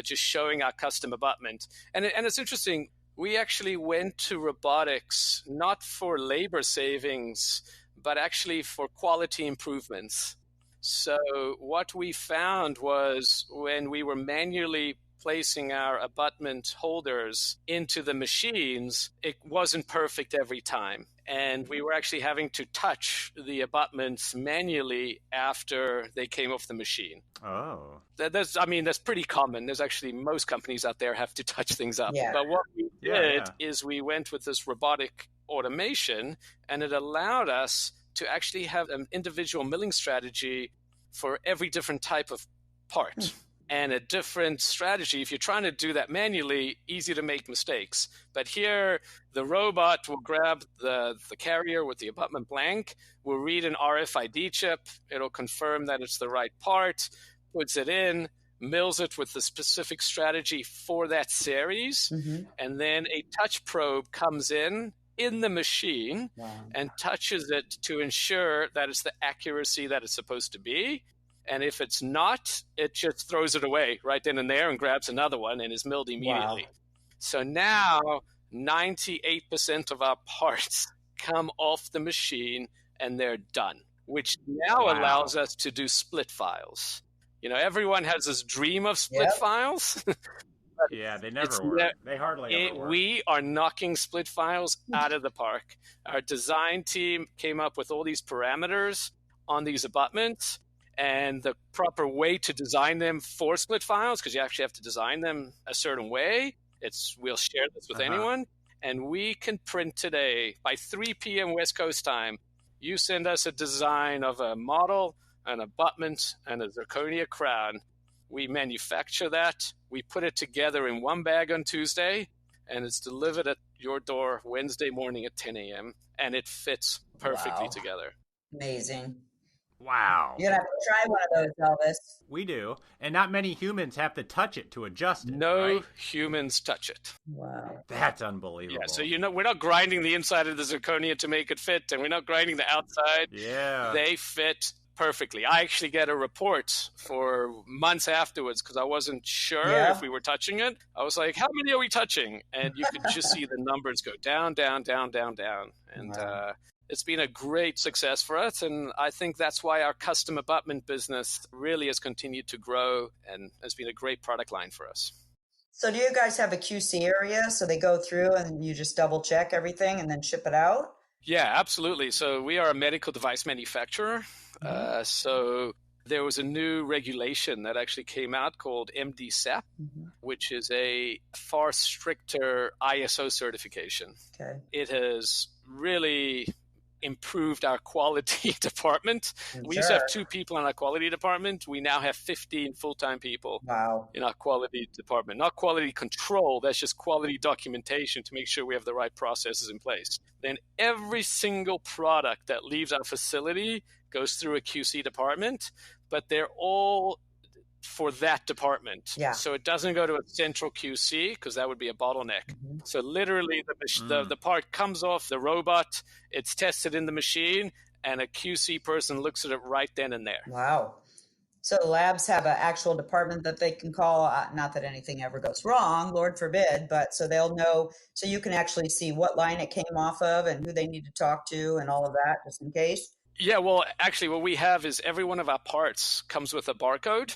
just showing our custom abutment. And it's interesting. We actually went to robotics not for labor savings, but actually for quality improvements. So what we found was when we were manually placing our abutment holders into the machines, it wasn't perfect every time. And we were actually having to touch the abutments manually after they came off the machine. Oh. That's pretty common. There's actually most companies out there have to touch things up. Yeah. But what we did is we went with this robotic automation, and it allowed us to actually have an individual milling strategy for every different type of part. And a different strategy. If you're trying to do that manually, easy to make mistakes. But here, the robot will grab the carrier with the abutment blank, will read an RFID chip, it'll confirm that it's the right part, puts it in, mills it with the specific strategy for that series, and then a touch probe comes in the machine and touches it to ensure that it's the accuracy that it's supposed to be. And if it's not, it just throws it away right then and there and grabs another one and is milled immediately. Wow. So now 98% of our parts come off the machine and they're done, which now allows us to do split files. You know, everyone has this dream of split files. Yeah, they never work. They hardly ever work. We are knocking split files out of the park. Our design team came up with all these parameters on these abutments and the proper way to design them for split files, because you actually have to design them a certain way. We'll share this with anyone. And we can print today by 3 p.m. West Coast time. You send us a design of a model, an abutment, and a zirconia crown. We manufacture that. We put it together in one bag on Tuesday, and it's delivered at your door Wednesday morning at 10 a.m. And it fits perfectly together. Amazing. Wow. You're going to have to try one of those, Elvis. We do. And not many humans have to touch it to adjust it. No right? humans touch it. Wow. That's unbelievable. Yeah, so we're not grinding the inside of the zirconia to make it fit, and we're not grinding the outside. Yeah. They fit perfectly. I actually get a report for months afterwards because I wasn't sure if we were touching it. I was like, how many are we touching? And you could just see the numbers go down, down, down, down, down. And it's been a great success for us. And I think that's why our custom abutment business really has continued to grow and has been a great product line for us. So do you guys have a QC area? So they go through and you just double check everything and then ship it out? Yeah, absolutely. So we are a medical device manufacturer. So there was a new regulation that actually came out called MDSAP, which is a far stricter ISO certification. Okay. It has really improved our quality department. We used to have 2 people in our quality department. We now have 15 full-time people in our quality department. Not quality control, that's just quality documentation to make sure we have the right processes in place. Then every single product that leaves our facility goes through a QC department, but they're all for that department. Yeah. So it doesn't go to a central QC because that would be a bottleneck. So literally the part comes off the robot, it's tested in the machine, and a QC person looks at it right then and there. Wow. So labs have an actual department that they can call, not that anything ever goes wrong, Lord forbid, but so they'll know, so you can actually see what line it came off of and who they need to talk to and all of that, just in case. Yeah, well, actually, what we have is every one of our parts comes with a barcode.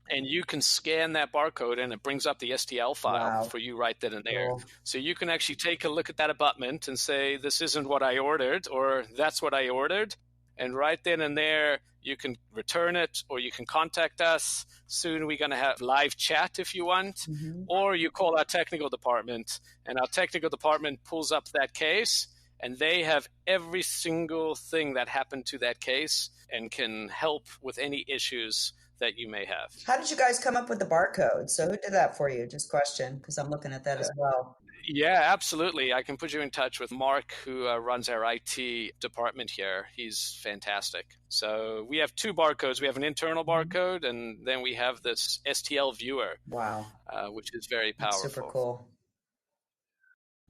and you can scan that barcode and it brings up the STL file Wow. for you right then and there. Cool. So you can actually take a look at that abutment and say, this isn't what I ordered, or that's what I ordered. And right then and there, you can return it, or you can contact us. Soon we're going to have live chat if you want, Mhm. or you call our technical department, and our technical department pulls up that case, and they have every single thing that happened to that case and can help with any issues that you may have. How did you guys come up with the barcode? So who did that for you? Just question, because I'm looking at that as well. Yeah, absolutely. I can put you in touch with Mark, who runs our IT department here. He's fantastic. So we have two barcodes. We have an internal barcode, and then we have this STL viewer. Wow. Which is very powerful. That's super cool.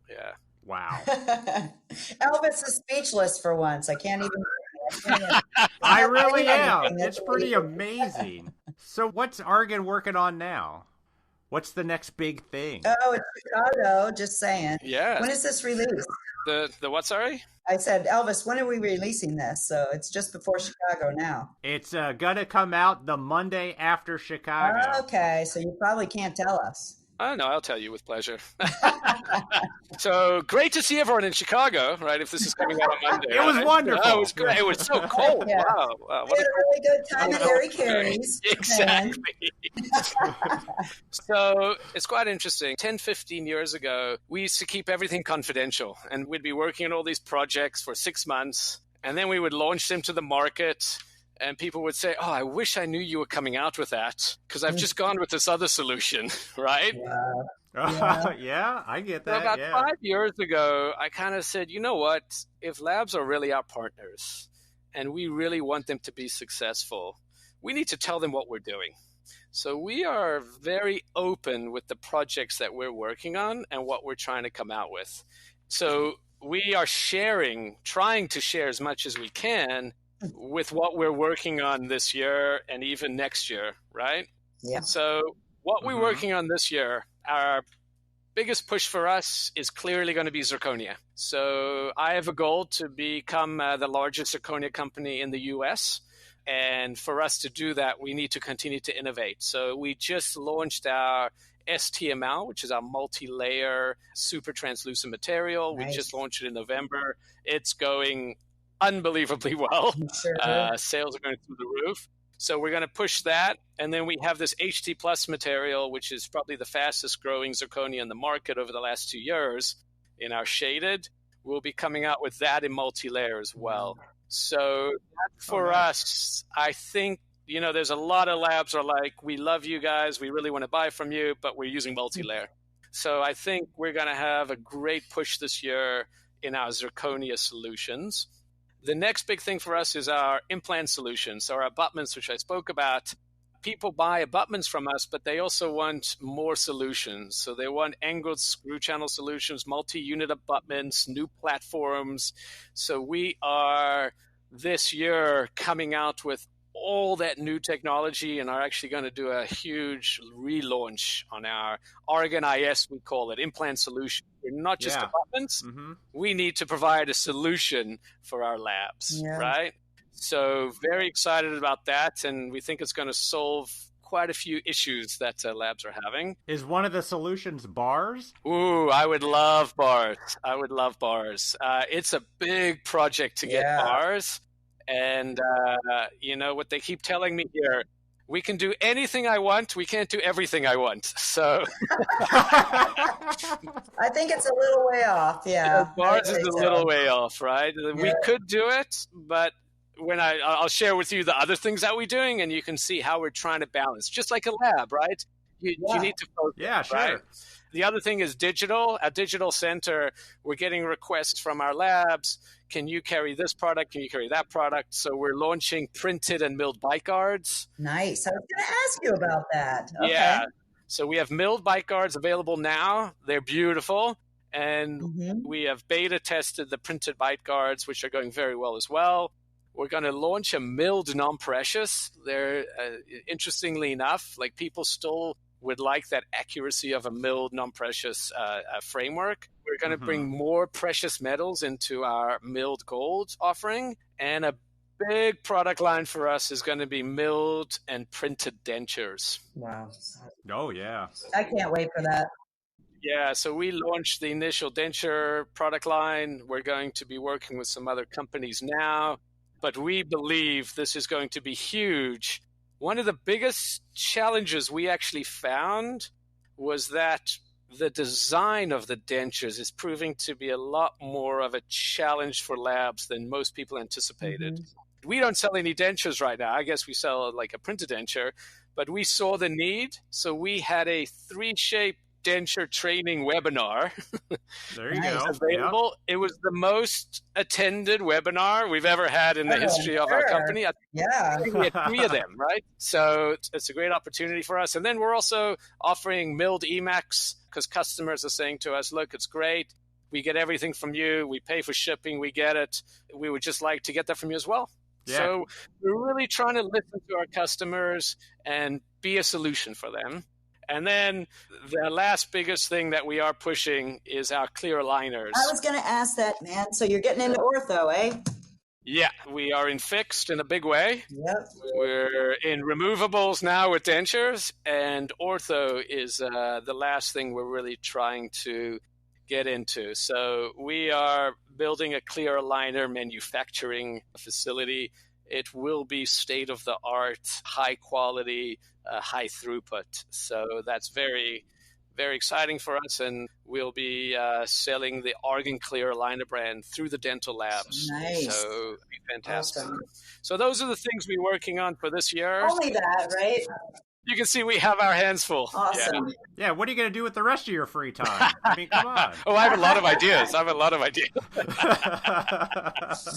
Yeah. Wow. Elvis is speechless for once. I can't even. I really am. It's pretty amazing. So what's Argen working on now? What's the next big thing? Oh, it's Chicago. Just saying. Yeah. When is this released? The what, sorry? I said, Elvis, when are we releasing this? So it's just before Chicago now. It's gonna come out the Monday after Chicago. Okay, so you probably can't tell us. I don't know. I'll tell you with pleasure. So great to see everyone in Chicago, right? If this is coming out on Monday. It was wonderful. Oh, it was great. It was so cold. Yeah. Wow. We had a really good time at Harry Carey's. Exactly. So it's quite interesting. 10, 15 years ago, we used to keep everything confidential, and we'd be working on all these projects for 6 months, and then we would launch them to the market. And people would say, oh, I wish I knew you were coming out with that because I've just gone with this other solution, right? Yeah. Yeah, I get that. So about yeah. 5 years ago, I kind of said, you know what? If labs are really our partners and we really want them to be successful, we need to tell them what we're doing. So we are very open with the projects that we're working on and what we're trying to come out with. So we are trying to share as much as we can with what we're working on this year and even next year, right? Yeah. So what we're working on this year, our biggest push for us is clearly going to be zirconia. So I have a goal to become the largest zirconia company in the US. And for us to do that, we need to continue to innovate. So we just launched our STML, which is our multi-layer super translucent material. Nice. We just launched it in November. It's going unbelievably well. Sure. Sales are going through the roof. So we're going to push that. And then we have this HT Plus material, which is probably the fastest growing zirconia in the market over the last 2 years in our shaded. We'll be coming out with that in multi-layer as well. So for us, I think, there's a lot of labs are like, we love you guys. We really want to buy from you, but we're using multi-layer. So I think we're going to have a great push this year in our zirconia solutions. The next big thing for us is our implant solutions. So our abutments, which I spoke about, people buy abutments from us, but they also want more solutions. So they want angled screw channel solutions, multi-unit abutments, new platforms. So we are this year coming out with all that new technology and are actually going to do a huge relaunch on our Argen IS, we call it, implant solution. We're not just abutments. We need to provide a solution for our labs, right? So very excited about that, and we think it's going to solve quite a few issues that labs are having. Is one of the solutions bars? Ooh, I would love bars. It's a big project to get bars. And what they keep telling me here, we can do anything I want. We can't do everything I want. So I think it's a little way off. Yeah. Bars is a little way off, right? Yeah. We could do it, but when I'll share with you the other things that we're doing, and you can see how we're trying to balance, just like a lab, right? You need to focus. Yeah, sure. Right? The other thing is digital. At Digital Center, we're getting requests from our labs. Can you carry this product? Can you carry that product? So we're launching printed and milled bite guards. Nice. I was going to ask you about that. Okay. Yeah. So we have milled bite guards available now. They're beautiful. And we have beta tested the printed bite guards, which are going very well as well. We're going to launch a milled non-precious. They're, interestingly enough, like people still would like that accuracy of a milled non-precious framework. We're going to bring more precious metals into our milled gold offering and a big product line for us is going to be milled and printed dentures. Wow. Oh, yeah. I can't wait for that. Yeah, so we launched the initial denture product line. We're going to be working with some other companies now, but we believe this is going to be huge. One of the biggest challenges we actually found was that the design of the dentures is proving to be a lot more of a challenge for labs than most people anticipated. Mm-hmm. We don't sell any dentures right now. I guess we sell like a printed denture, but we saw the need, so we had a 3-shape denture training webinar. There you go. Available. Yep. It was the most attended webinar we've ever had in the history of our company. Yeah. I think we had 3 of them, right? So it's a great opportunity for us. And then we're also offering milled EMACs because customers are saying to us, look, it's great. We get everything from you. We pay for shipping. We get it. We would just like to get that from you as well. Yeah. So we're really trying to listen to our customers and be a solution for them. And then the last biggest thing that we are pushing is our clear aligners. I was going to ask that, man. So you're getting into ortho, eh? Yeah, we are in fixed in a big way. Yep. We're in removables now with dentures, and ortho is the last thing we're really trying to get into. So we are building a clear aligner manufacturing facility. It will be state-of-the-art, high quality, high throughput. So that's very, very exciting for us. And we'll be selling the Argen Clear Aligner brand through the dental labs. Nice. So it'll be fantastic. Awesome. So those are the things we're working on for this year. Only that, right? You can see we have our hands full. Awesome. Yeah, what are you going to do with the rest of your free time? I mean, come on. Oh, I have a lot of ideas.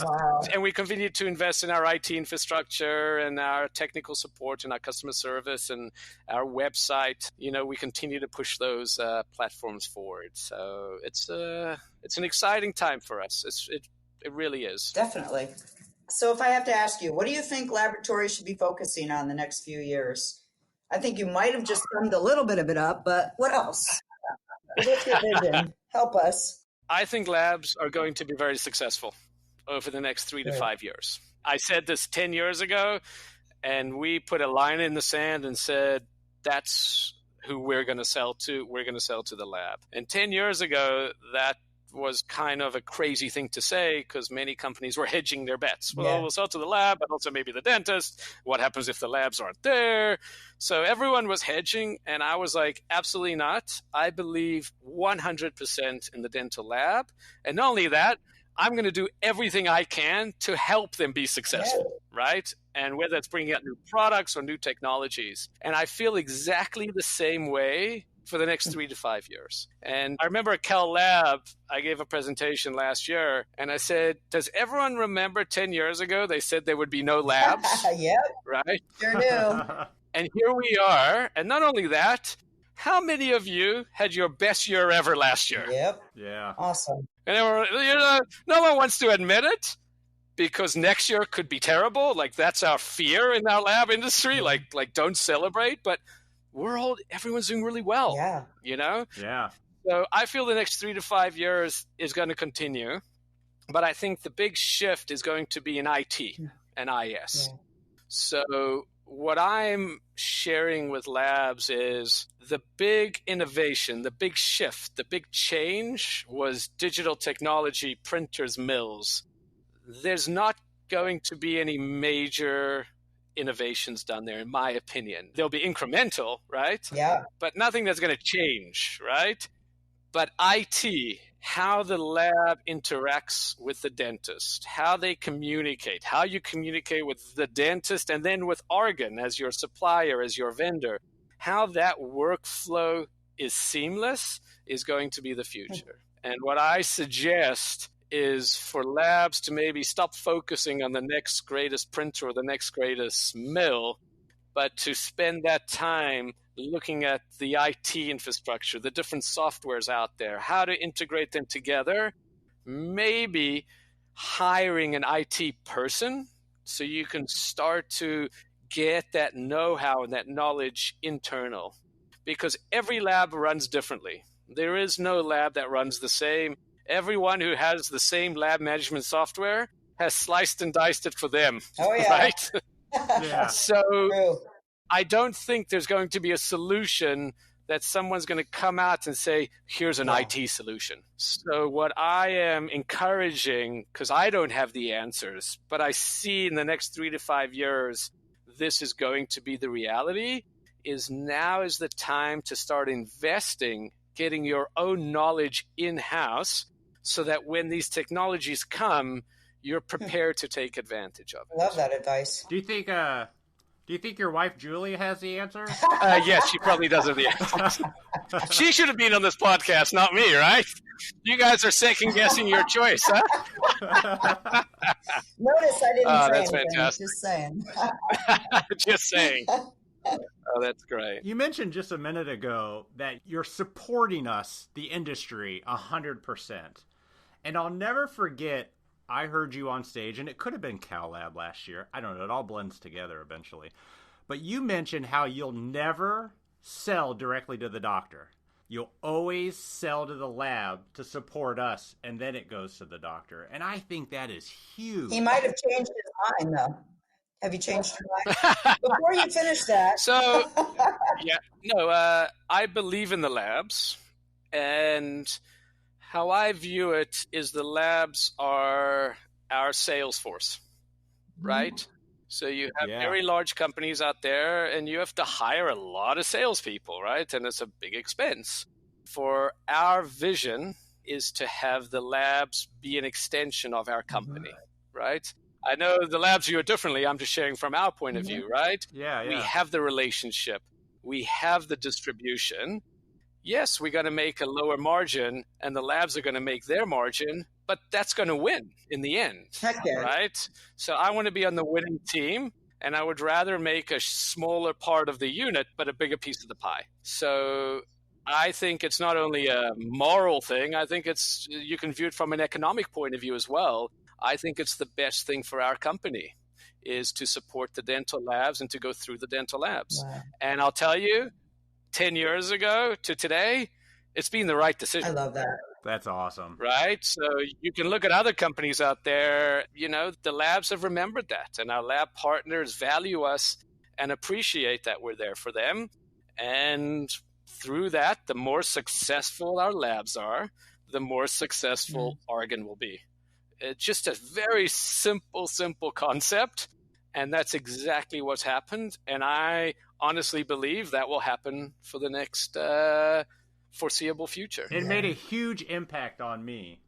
Wow. And we continue to invest in our IT infrastructure and our technical support and our customer service and our website. You know, we continue to push those platforms forward. So it's an exciting time for us. It really is. Definitely. So if I have to ask you, what do you think laboratories should be focusing on the next few years? I think you might have just summed a little bit of it up, but what else? What's your vision? Help us. I think labs are going to be very successful over the next 3 to 5 years. I said this 10 years ago, and we put a line in the sand and said, that's who we're going to sell to. We're going to sell to the lab. And 10 years ago, that was kind of a crazy thing to say because many companies were hedging their bets. Well, we'll sell to the lab, but also maybe the dentist. What happens if the labs aren't there? So everyone was hedging, and I was like, absolutely not. I believe 100% in the dental lab. And not only that, I'm going to do everything I can to help them be successful, right? And whether it's bringing out new products or new technologies. And I feel exactly the same way for the next 3 to 5 years. And I remember at Cal Lab, I gave a presentation last year, and I said, does everyone remember 10 years ago they said there would be no labs? Yep. Right? Sure do. And here we are. And not only that, how many of you had your best year ever last year? Yep. Yeah. Awesome. And no one wants to admit it because next year could be terrible. Like that's our fear in our lab industry. Like don't celebrate, but everyone's doing really well. Yeah. You know? Yeah. So I feel the next 3 to 5 years is going to continue. But I think the big shift is going to be in IT and IS. Yeah. So what I'm sharing with labs is the big innovation, the big shift, the big change was digital technology, printers, mills. There's not going to be any major innovations done there, in my opinion. They'll be incremental, right? Yeah. But nothing that's going to change, right? But IT, how the lab interacts with the dentist, how they communicate, how you communicate with the dentist and then with Argen as your supplier, as your vendor, how that workflow is seamless is going to be the future. And what I suggest is for labs to maybe stop focusing on the next greatest printer or the next greatest mill, but to spend that time looking at the IT infrastructure, the different softwares out there, how to integrate them together, maybe hiring an IT person so you can start to get that know-how and that knowledge internal. Because every lab runs differently. There is no lab that runs the same. Everyone who has the same lab management software has sliced and diced it for them. Oh, yeah. Right? Yeah. So True. I don't think there's going to be a solution that someone's going to come out and say, here's an IT solution. So what I am encouraging, because I don't have the answers, but I see in the next 3 to 5 years, this is going to be the reality, is now is the time to start investing, getting your own knowledge in-house so that when these technologies come, you're prepared to take advantage of it. I love that advice. Do you think your wife Julie has the answer? Yes, she probably does have the answer. She should have been on this podcast, not me, right? You guys are second guessing your choice, huh? Notice I didn't say that's anything. fantastic. Just saying. Just saying. Oh, that's great. You mentioned just a minute ago that you're supporting us, the industry, 100%. And I'll never forget, I heard you on stage, and it could have been CalLab last year. I don't know. It all blends together eventually. But you mentioned how you'll never sell directly to the doctor. You'll always sell to the lab to support us, and then it goes to the doctor. And I think that is huge. He might have changed his mind, though. Have you changed your mind? Before you finish that. So, I believe in the labs, and how I view it is the labs are our sales force, right? So you have very large companies out there, and you have to hire a lot of salespeople, right? And it's a big expense. For our vision is to have the labs be an extension of our company, right? I know the labs view it differently. I'm just sharing from our point of view, right? Yeah. We have the relationship. We have the distribution. Yes, we're going to make a lower margin, and the labs are going to make their margin, but that's going to win in the end, right? So I want to be on the winning team, and I would rather make a smaller part of the unit, but a bigger piece of the pie. So I think it's not only a moral thing. I think you can view it from an economic point of view as well. I think it's the best thing for our company is to support the dental labs and to go through the dental labs. Wow. And I'll tell you, 10 years ago to today, it's been the right decision. I love that. That's awesome. Right? So you can look at other companies out there, the labs have remembered that, and our lab partners value us and appreciate that we're there for them. And through that, the more successful our labs are, the more successful Argen will be. It's just a very simple concept, and that's exactly what's happened. And I honestly believe that will happen for the next foreseeable future. It made a huge impact on me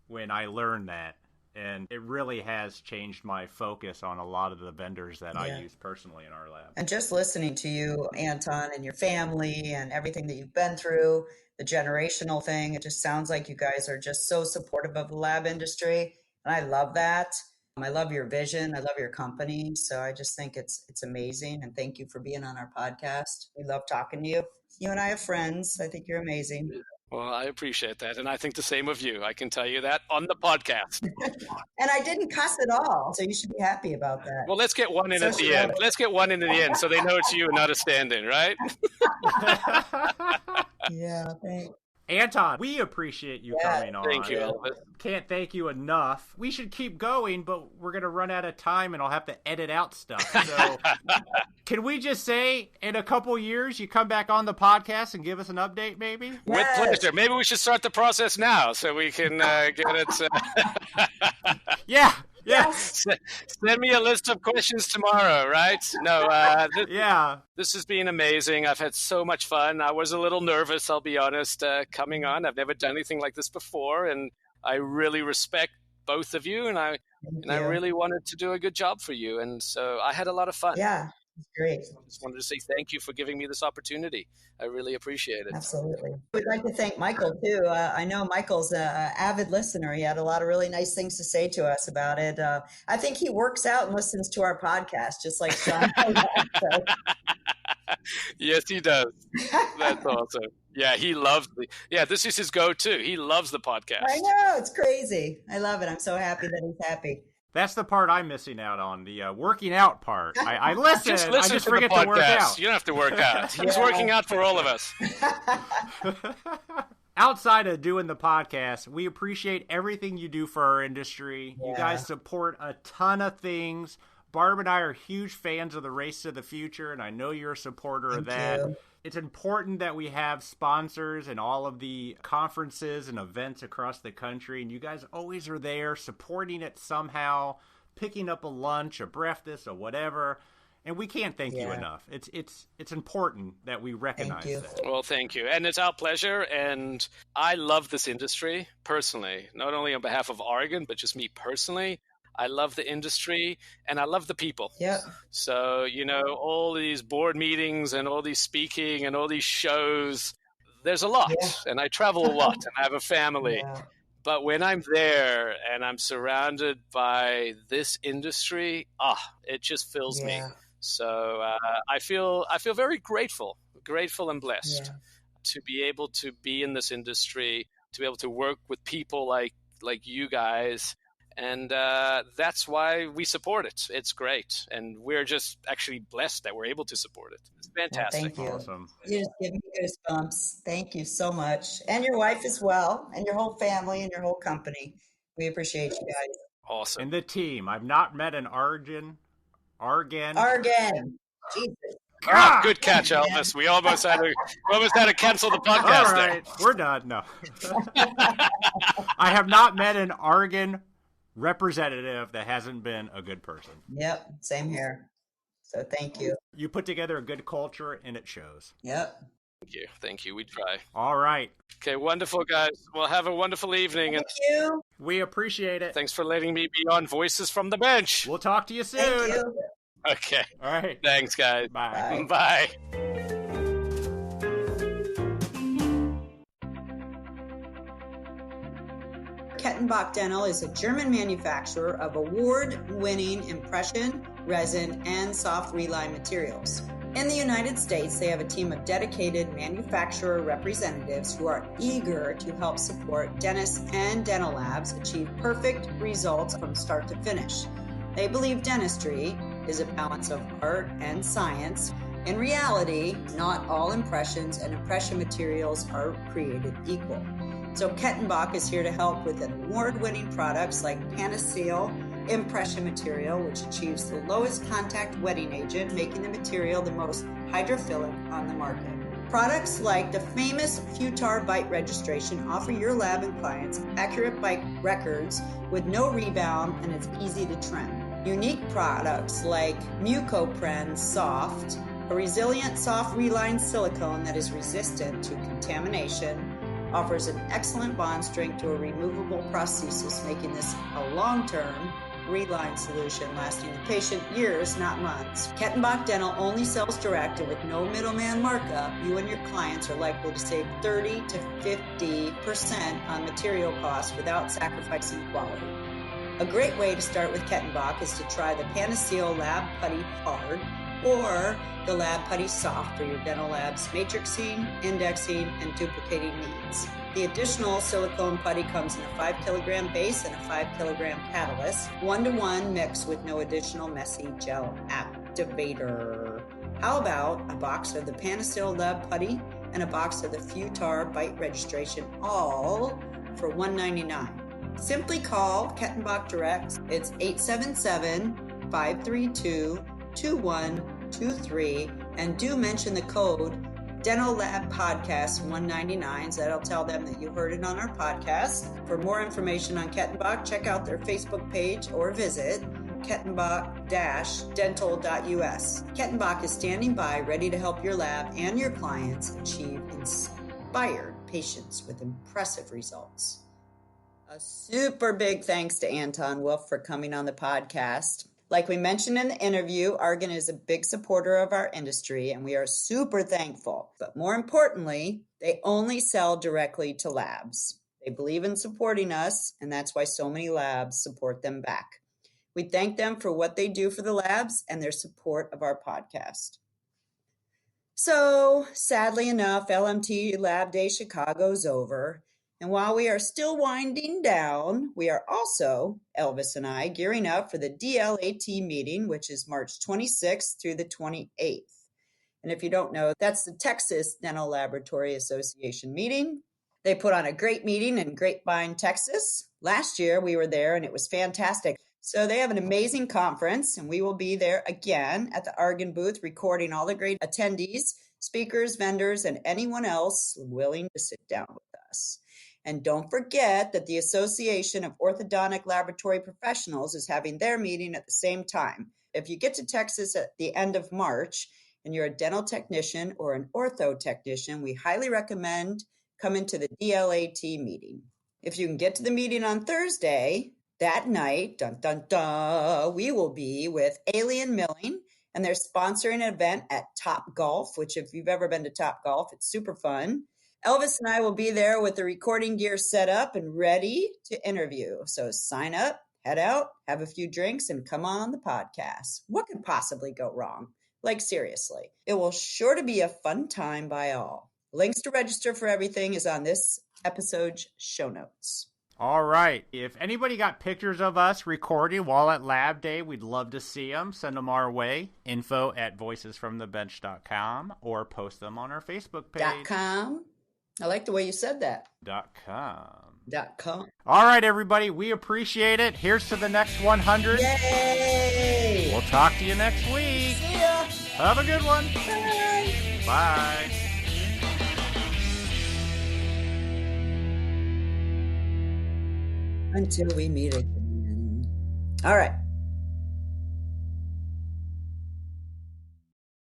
when I learned that, and it really has changed my focus on a lot of the vendors that I use personally in our lab. And just listening to you, Anton, and your family and everything that you've been through, the generational thing, it just sounds like you guys are just so supportive of the lab industry. And I love that. I love your vision. I love your company. So I just think it's amazing. And thank you for being on our podcast. We love talking to you. You and I have friends. I think you're amazing. Well, I appreciate that. And I think the same of you. I can tell you that on the podcast. And I didn't cuss at all. So you should be happy about that. Well, let's get one in at the end. Let's get one in at the end so they know it's you and not a stand-in, right? Yeah, thanks. Anton, we appreciate you coming on. Thank you, Elvis. Can't thank you enough. We should keep going, but we're going to run out of time and I'll have to edit out stuff. So can we just say in a couple years you come back on the podcast and give us an update maybe? With pleasure. Maybe we should start the process now so we can get it. Yeah. Send me a list of questions tomorrow, right? No, this has been amazing. I've had so much fun. I was a little nervous, I'll be honest, coming on. I've never done anything like this before, and I really respect both of you, and I really wanted to do a good job for you, and so I had a lot of fun. Yeah. Great. I just wanted to say thank you for giving me this opportunity. I really appreciate it. Absolutely. We'd like to thank Michael, too. I know Michael's an avid listener. He had a lot of really nice things to say to us about it. I think he works out and listens to our podcast, just like Sean. Yes, he does. That's awesome. Yeah, he loves this is his go-to. He loves the podcast. I know. It's crazy. I love it. I'm so happy that he's happy. That's the part I'm missing out on, the working out part. I listen. Just listen I just to forget the podcast. to work out. You don't have to work out. He's working out for all of us. outside of doing the podcast, we appreciate everything you do for our industry. Yeah. You guys support a ton of things. Barb and I are huge fans of the Race to the Future, and I know you're a supporter of that. you. It's important that we have sponsors in all of the conferences and events across the country, and you guys always are there supporting it somehow, picking up a lunch, a breakfast, or whatever. And we can't thank you enough. It's important that we recognize that. Well, thank you. And it's our pleasure. And I love this industry personally, not only on behalf of Argen, but just me personally. I love the industry and I love the people. Yeah. So, all these board meetings and all these speaking and all these shows, there's a lot. Yeah. And I travel a lot and I have a family. Yeah. But when I'm there and I'm surrounded by this industry, it just fills me. So I feel very grateful and blessed to be able to be in this industry, to be able to work with people like you guys. And that's why we support it. It's great. And we're just actually blessed that we're able to support it. It's fantastic. Well, thank you. Awesome. You just give me goosebumps. Thank you so much. And your wife as well, and your whole family and your whole company. We appreciate you guys. Awesome. And the team. I've not met an Argen. Jesus. Good catch, Elvis. We almost had to cancel the podcast. All right, we're done. No. I have not met an Argen representative that hasn't been a good person. Yep, same here. So thank you. You put together a good culture, and it shows. Yep. Thank you. We try. All right. Okay, wonderful, guys. Well, have a wonderful evening. Thank you. We appreciate it. Thanks for letting me be on Voices from the Bench. We'll talk to you soon. Thank you. Okay. All right. Thanks, guys. Bye. Bye. Kettenbach Dental is a German manufacturer of award-winning impression, resin, and soft reline materials. In the United States, they have a team of dedicated manufacturer representatives who are eager to help support dentists and dental labs achieve perfect results from start to finish. They believe dentistry is a balance of art and science. In reality, not all impressions and impression materials are created equal. So Kettenbach is here to help with award-winning products like Panaceal impression material, which achieves the lowest contact wetting agent, making the material the most hydrophilic on the market. Products like the famous Futar Bite Registration offer your lab and clients accurate bite records with no rebound, and it's easy to trim. Unique products like Mucopren Soft, a resilient soft reline silicone that is resistant to contamination, offers an excellent bond strength to a removable prosthesis, making this a long-term reline solution lasting the patient years, not months. Kettenbach Dental only sells direct, and with no middleman markup, you and your clients are likely to save 30 to 50% on material costs without sacrificing quality. A great way to start with Kettenbach is to try the Panaceal Lab Putty Hard or the Lab Putty Soft for your dental lab's matrixing, indexing, and duplicating needs. The additional silicone putty comes in a 5 kilogram base and a 5 kilogram catalyst, 1-to-1 mix with no additional messy gel activator. How about a box of the Panaceal Lab Putty and a box of the Futar Bite Registration, all for $1.99? Simply call Kettenbach Direct. It's 877-532-2123, and do mention the code Dental Lab Podcast 199. So that'll tell them that you heard it on our podcast. For more information on Kettenbach, check out their Facebook page or visit kettenbach-dental.us. Kettenbach is standing by, ready to help your lab and your clients achieve inspired patients with impressive results. A super big thanks to Anton Woolf for coming on the podcast. Like we mentioned in the interview, Argen is a big supporter of our industry, and we are super thankful. But more importantly, they only sell directly to labs. They believe in supporting us, and that's why so many labs support them back. We thank them for what they do for the labs and their support of our podcast. So, sadly enough, LMT Lab Day Chicago's over. And while we are still winding down, we are also, Elvis and I, gearing up for the DLAT meeting, which is March 26th through the 28th. And if you don't know, that's the Texas Dental Laboratory Association meeting. They put on a great meeting in Grapevine, Texas. Last year we were there and it was fantastic. So they have an amazing conference, and we will be there again at the Argen booth recording all the great attendees, speakers, vendors, and anyone else willing to sit down with us. And don't forget that the Association of Orthodontic Laboratory Professionals is having their meeting at the same time. If you get to Texas at the end of March and you're a dental technician or an ortho technician, we highly recommend coming to the DLAT meeting. If you can get to the meeting on Thursday, that night, dun dun dun, we will be with Alien Milling, and they're sponsoring an event at Top Golf, which if you've ever been to Top Golf, it's super fun. Elvis and I will be there with the recording gear set up and ready to interview. So sign up, head out, have a few drinks, and come on the podcast. What could possibly go wrong? Like, seriously. It will sure to be a fun time by all. Links to register for everything is on this episode's show notes. All right. If anybody got pictures of us recording while at Lab Day, we'd love to see them. Send them our way. info@voicesfromthebench.com or post them on our Facebook page. .com. I like the way you said that. .com. .com. All right, everybody. We appreciate it. Here's to the next 100. Yay! We'll talk to you next week. See ya. Have a good one. Bye. Bye. Until we meet again. All right.